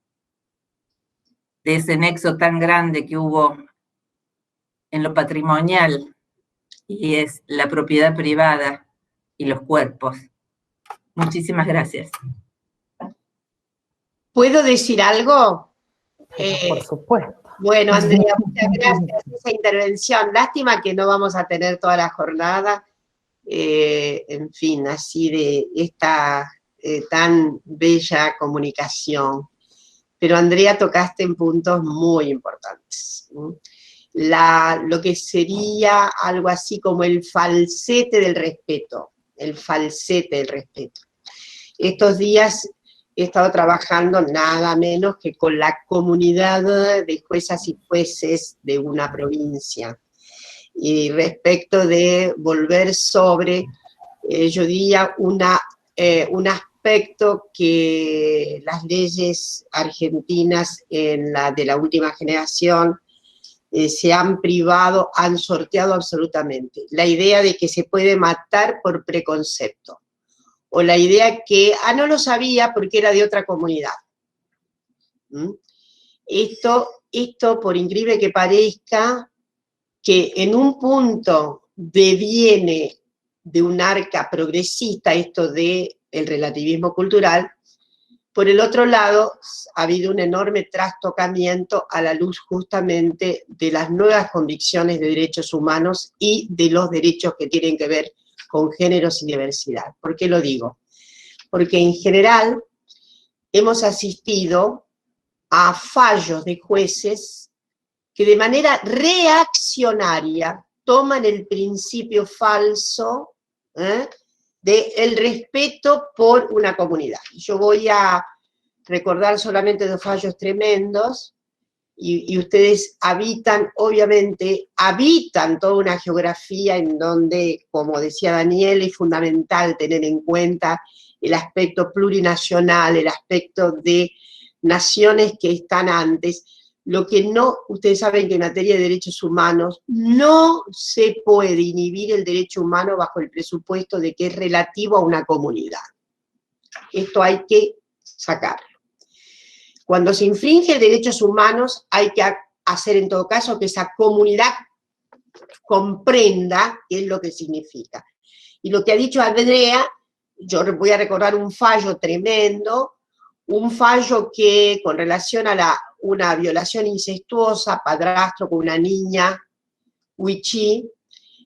ese nexo tan grande que hubo en lo patrimonial, y es la propiedad privada y los cuerpos. Muchísimas gracias. ¿Puedo decir algo? Por supuesto. Bueno, Andrea, muchas gracias por esa intervención. Lástima que no vamos a tener toda la jornada, en fin, así de esta tan bella comunicación. Pero Andrea, tocaste en puntos muy importantes. Lo que sería algo así como el falsete del respeto, el falsete del respeto. Estos días he estado trabajando nada menos que con la comunidad de juezas y jueces de una provincia, y respecto de volver sobre, yo diría, un aspecto que las leyes argentinas de la última generación se han privado, han sorteado absolutamente. La idea de que se puede matar por preconcepto, o la idea que, no lo sabía porque era de otra comunidad. Esto, por increíble que parezca, que en un punto deviene de un arca progresista, esto del relativismo cultural, por el otro lado ha habido un enorme trastocamiento a la luz justamente de las nuevas convicciones de derechos humanos y de los derechos que tienen que ver con géneros y diversidad. ¿Por qué lo digo? Porque en general hemos asistido a fallos de jueces que de manera reaccionaria toman el principio falso del respeto por una comunidad. Yo voy a recordar solamente dos fallos tremendos, y ustedes obviamente habitan toda una geografía en donde, como decía Daniel, es fundamental tener en cuenta el aspecto plurinacional, el aspecto de naciones que están antes. Lo que no, ustedes saben que en materia de derechos humanos no se puede inhibir el derecho humano bajo el presupuesto de que es relativo a una comunidad. Esto hay que sacarlo. Cuando se infringen derechos humanos hay que hacer en todo caso que esa comunidad comprenda qué es lo que significa. Y lo que ha dicho Andrea, yo voy a recordar un fallo tremendo, un fallo que con relación a una violación incestuosa, padrastro con una niña, Huichí,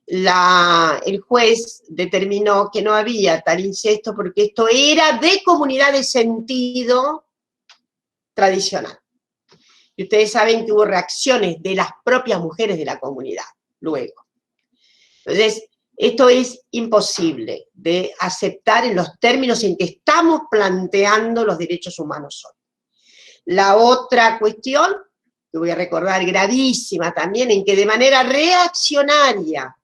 el juez determinó que no había tal incesto porque esto era de comunidad de sentido tradicional. Y ustedes saben que hubo reacciones de las propias mujeres de la comunidad luego. Entonces, Esto es imposible de aceptar en los términos en que estamos planteando los derechos humanos hoy. La otra cuestión, que voy a recordar, gravísima también, en que de manera reaccionaria,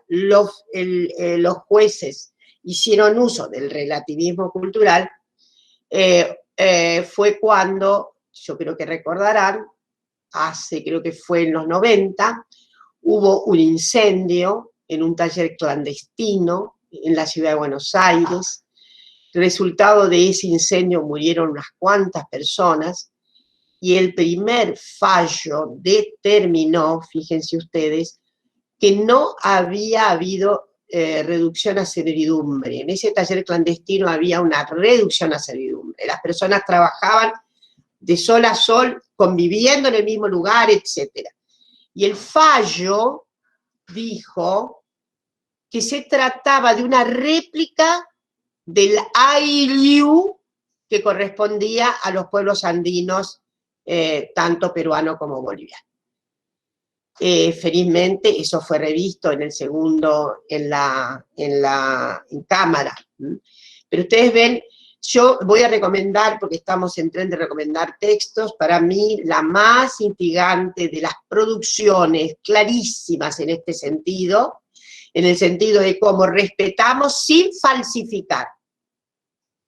los jueces hicieron uso del relativismo cultural, fue cuando, yo creo que recordarán, creo que fue en los 90, hubo un incendio en un taller clandestino en la ciudad de Buenos Aires. Resultado de ese incendio murieron unas cuantas personas y el primer fallo determinó, fíjense ustedes, que no había habido reducción a servidumbre. En ese taller clandestino había una reducción a servidumbre. Las personas trabajaban de sol a sol, conviviendo en el mismo lugar, etc. Y el fallo dijo que se trataba de una réplica del AILU que correspondía a los pueblos andinos, tanto peruano como boliviano. Felizmente eso fue revisto en el segundo, en cámara. Pero ustedes ven, yo voy a recomendar, porque estamos en tren de recomendar textos, para mí la más instigante de las producciones clarísimas en este sentido, en el sentido de cómo respetamos sin falsificar.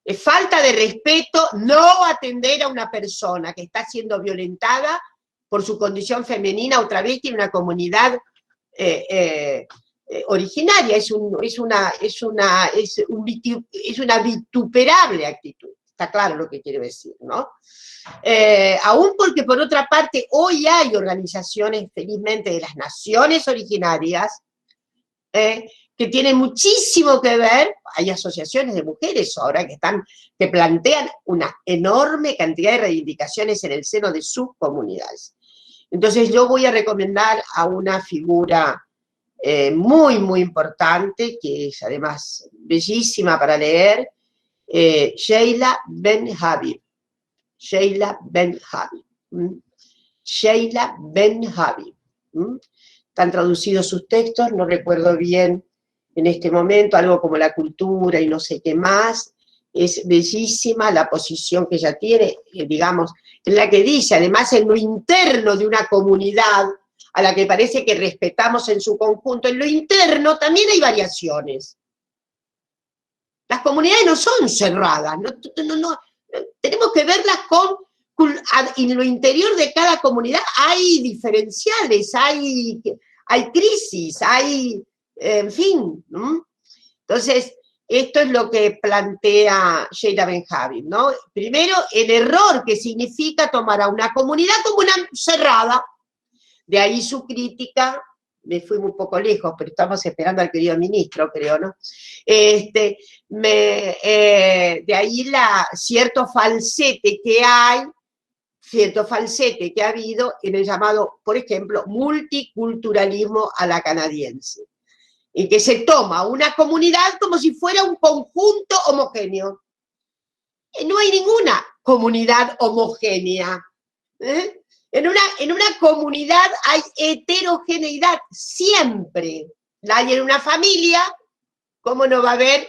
Es falta de respeto no atender a una persona que está siendo violentada por su condición femenina, otra vez tiene una comunidad originaria, es una vituperable actitud, está claro lo que quiero decir, ¿no? Aún porque por otra parte hoy hay organizaciones, felizmente, de las naciones originarias, que tienen muchísimo que ver, hay asociaciones de mujeres ahora que plantean una enorme cantidad de reivindicaciones en el seno de sus comunidades. Entonces yo voy a recomendar a una figura muy, muy importante, que es además bellísima para leer, Sheila Ben-Habib. Sheila Ben-Habib. Sheila Ben-Habib. Están traducidos sus textos, no recuerdo bien en este momento, algo como la cultura y no sé qué más. Es bellísima la posición que ella tiene, digamos, en la que dice, además en lo interno de una comunidad, a la que parece que respetamos en su conjunto, en lo interno también hay variaciones. Las comunidades no son cerradas, tenemos que verlas en lo interior de cada comunidad hay diferenciales, hay crisis, en fin, ¿no? Entonces, esto es lo que plantea Sheila Ben-Habib, ¿no? Primero, el error que significa tomar a una comunidad como una cerrada. De ahí su crítica, me fui un poco lejos, pero estamos esperando al querido ministro, creo, ¿no? De ahí cierto falsete que ha habido en el llamado, por ejemplo, multiculturalismo a la canadiense, en que se toma una comunidad como si fuera un conjunto homogéneo. No hay ninguna comunidad homogénea. En una comunidad hay heterogeneidad, siempre. La hay en una familia, ¿cómo no va a haber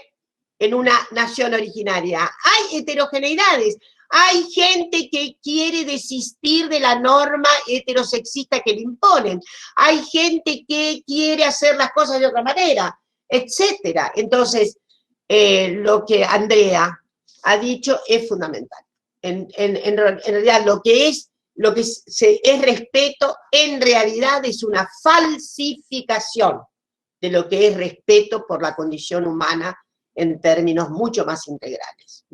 en una nación originaria? Hay heterogeneidades. Hay gente que quiere desistir de la norma heterosexista que le imponen. Hay gente que quiere hacer las cosas de otra manera, etcétera. Entonces, lo que Andrea ha dicho es fundamental. En realidad, lo que es respeto, en realidad es una falsificación de lo que es respeto por la condición humana en términos mucho más integrales.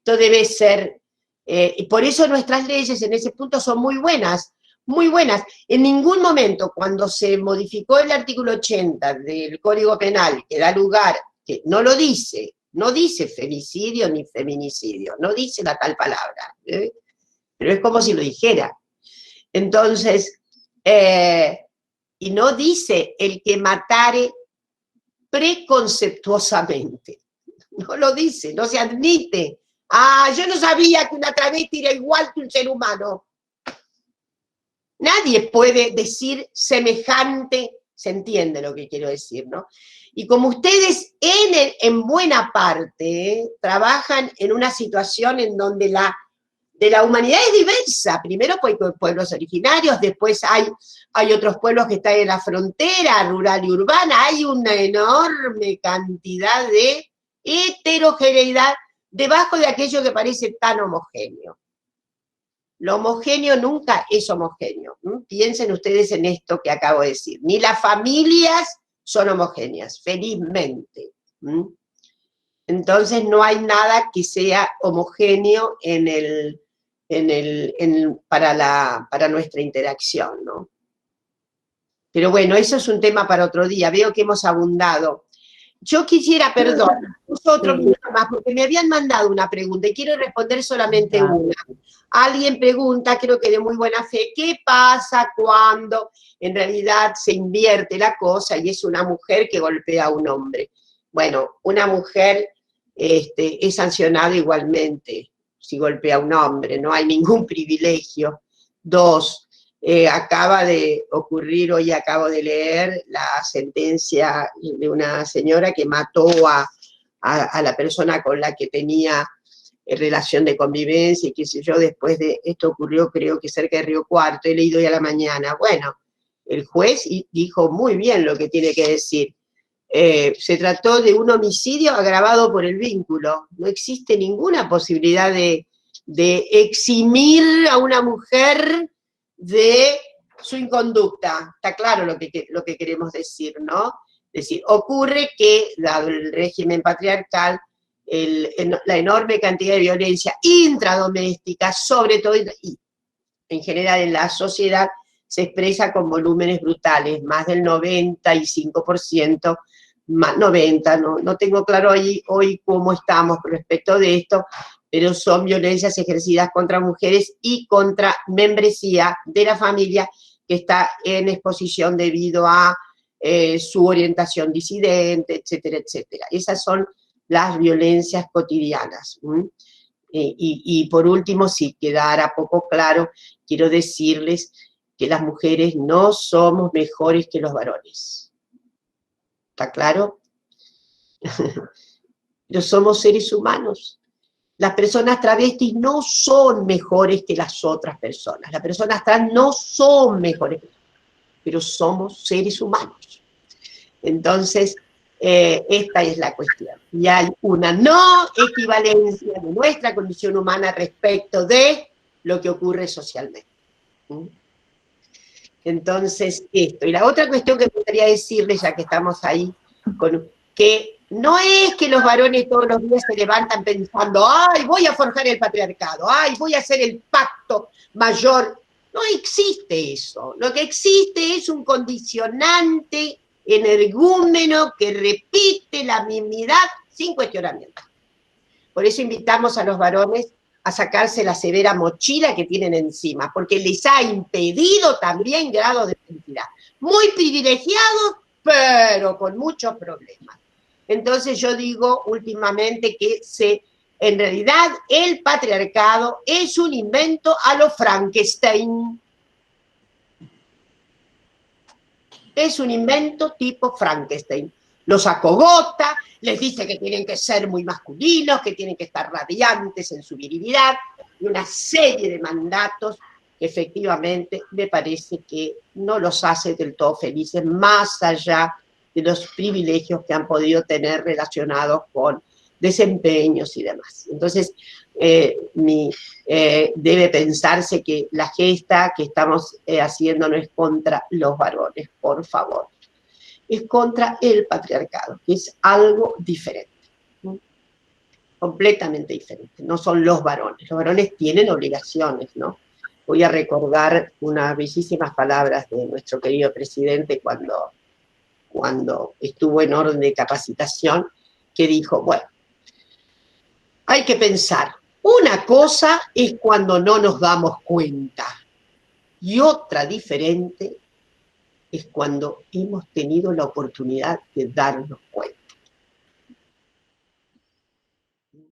Esto debe ser, y por eso nuestras leyes en ese punto son muy buenas, muy buenas. En ningún momento, cuando se modificó el artículo 80 del Código Penal, que da lugar, que no lo dice, no dice femicidio ni feminicidio, no dice la tal palabra, pero es como si lo dijera. Entonces, y no dice el que matare preconceptuosamente, no lo dice, no se admite. Yo no sabía que una travesti era igual que un ser humano. Nadie puede decir semejante Se entiende lo que quiero decir, ¿no? Y como ustedes en buena parte trabajan en una situación en donde de la humanidad es diversa. Primero pues, pueblos originarios, después hay otros pueblos que están en la frontera, rural y urbana. Hay una enorme cantidad de heterogeneidad debajo de aquello que parece tan homogéneo. Lo homogéneo nunca es homogéneo. Piensen ustedes en esto que acabo de decir. Ni las familias son homogéneas, felizmente. Entonces no hay nada que sea homogéneo para nuestra interacción, ¿no? Pero bueno, eso es un tema para otro día. Veo que hemos abundado. Yo quisiera, perdón, otro minuto más, porque me habían mandado una pregunta y quiero responder solamente una. Alguien pregunta, creo que de muy buena fe, ¿qué pasa cuando en realidad se invierte la cosa y es una mujer que golpea a un hombre? Bueno, una mujer es sancionada igualmente si golpea a un hombre, no hay ningún privilegio. Dos, acaba de ocurrir, hoy acabo de leer la sentencia de una señora que mató a la persona con la que tenía relación de convivencia y qué sé yo, después de esto ocurrió creo que cerca de Río Cuarto, he leído hoy a la mañana. Bueno, el juez dijo muy bien lo que tiene que decir. Se trató de un homicidio agravado por el vínculo. No existe ninguna posibilidad de eximir a una mujer de su inconducta. Está claro lo que queremos decir, ¿no? Es decir, ocurre que, dado el régimen patriarcal, la enorme cantidad de violencia intradoméstica, sobre todo, y en general en la sociedad, se expresa con volúmenes brutales, más del 95%, más 90%, no tengo claro hoy cómo estamos respecto de esto, pero son violencias ejercidas contra mujeres y contra membresía de la familia que está en exposición debido a su orientación disidente, etcétera, etcétera. Esas son las violencias cotidianas. Y por último, si quedara poco claro, quiero decirles que las mujeres no somos mejores que los varones. ¿Está claro? Pero somos seres humanos. Las personas travestis no son mejores que las otras personas. Las personas trans no son mejores, pero somos seres humanos. Entonces, esta es la cuestión. Y hay una no equivalencia de nuestra condición humana respecto de lo que ocurre socialmente. Entonces, esto. Y la otra cuestión que me gustaría decirles, ya que estamos ahí, que no es que los varones todos los días se levantan pensando, ¡ay, voy a forjar el patriarcado! ¡Ay, voy a hacer el pacto mayor! No existe eso. Lo que existe es un condicionante energúmeno que repite la mismidad sin cuestionamiento. Por eso invitamos a los varones a sacarse la severa mochila que tienen encima, porque les ha impedido también grado de felicidad. Muy privilegiados, pero con muchos problemas. Entonces yo digo últimamente que en realidad el patriarcado es un invento a lo Frankenstein. Es un invento tipo Frankenstein. Los acogota, les dice que tienen que ser muy masculinos, que tienen que estar radiantes en su virilidad, y una serie de mandatos que efectivamente me parece que no los hace del todo felices, más allá de los privilegios que han podido tener relacionados con desempeños y demás. Entonces, debe pensarse que la gesta que estamos haciendo no es contra los varones, por favor. Es contra el patriarcado, que es algo diferente, ¿no? Completamente diferente. No son los varones. Los varones tienen obligaciones, ¿no? Voy a recordar unas bellísimas palabras de nuestro querido presidente cuando estuvo en orden de capacitación, que dijo, bueno, hay que pensar, una cosa es cuando no nos damos cuenta, y otra diferente es cuando hemos tenido la oportunidad de darnos cuenta.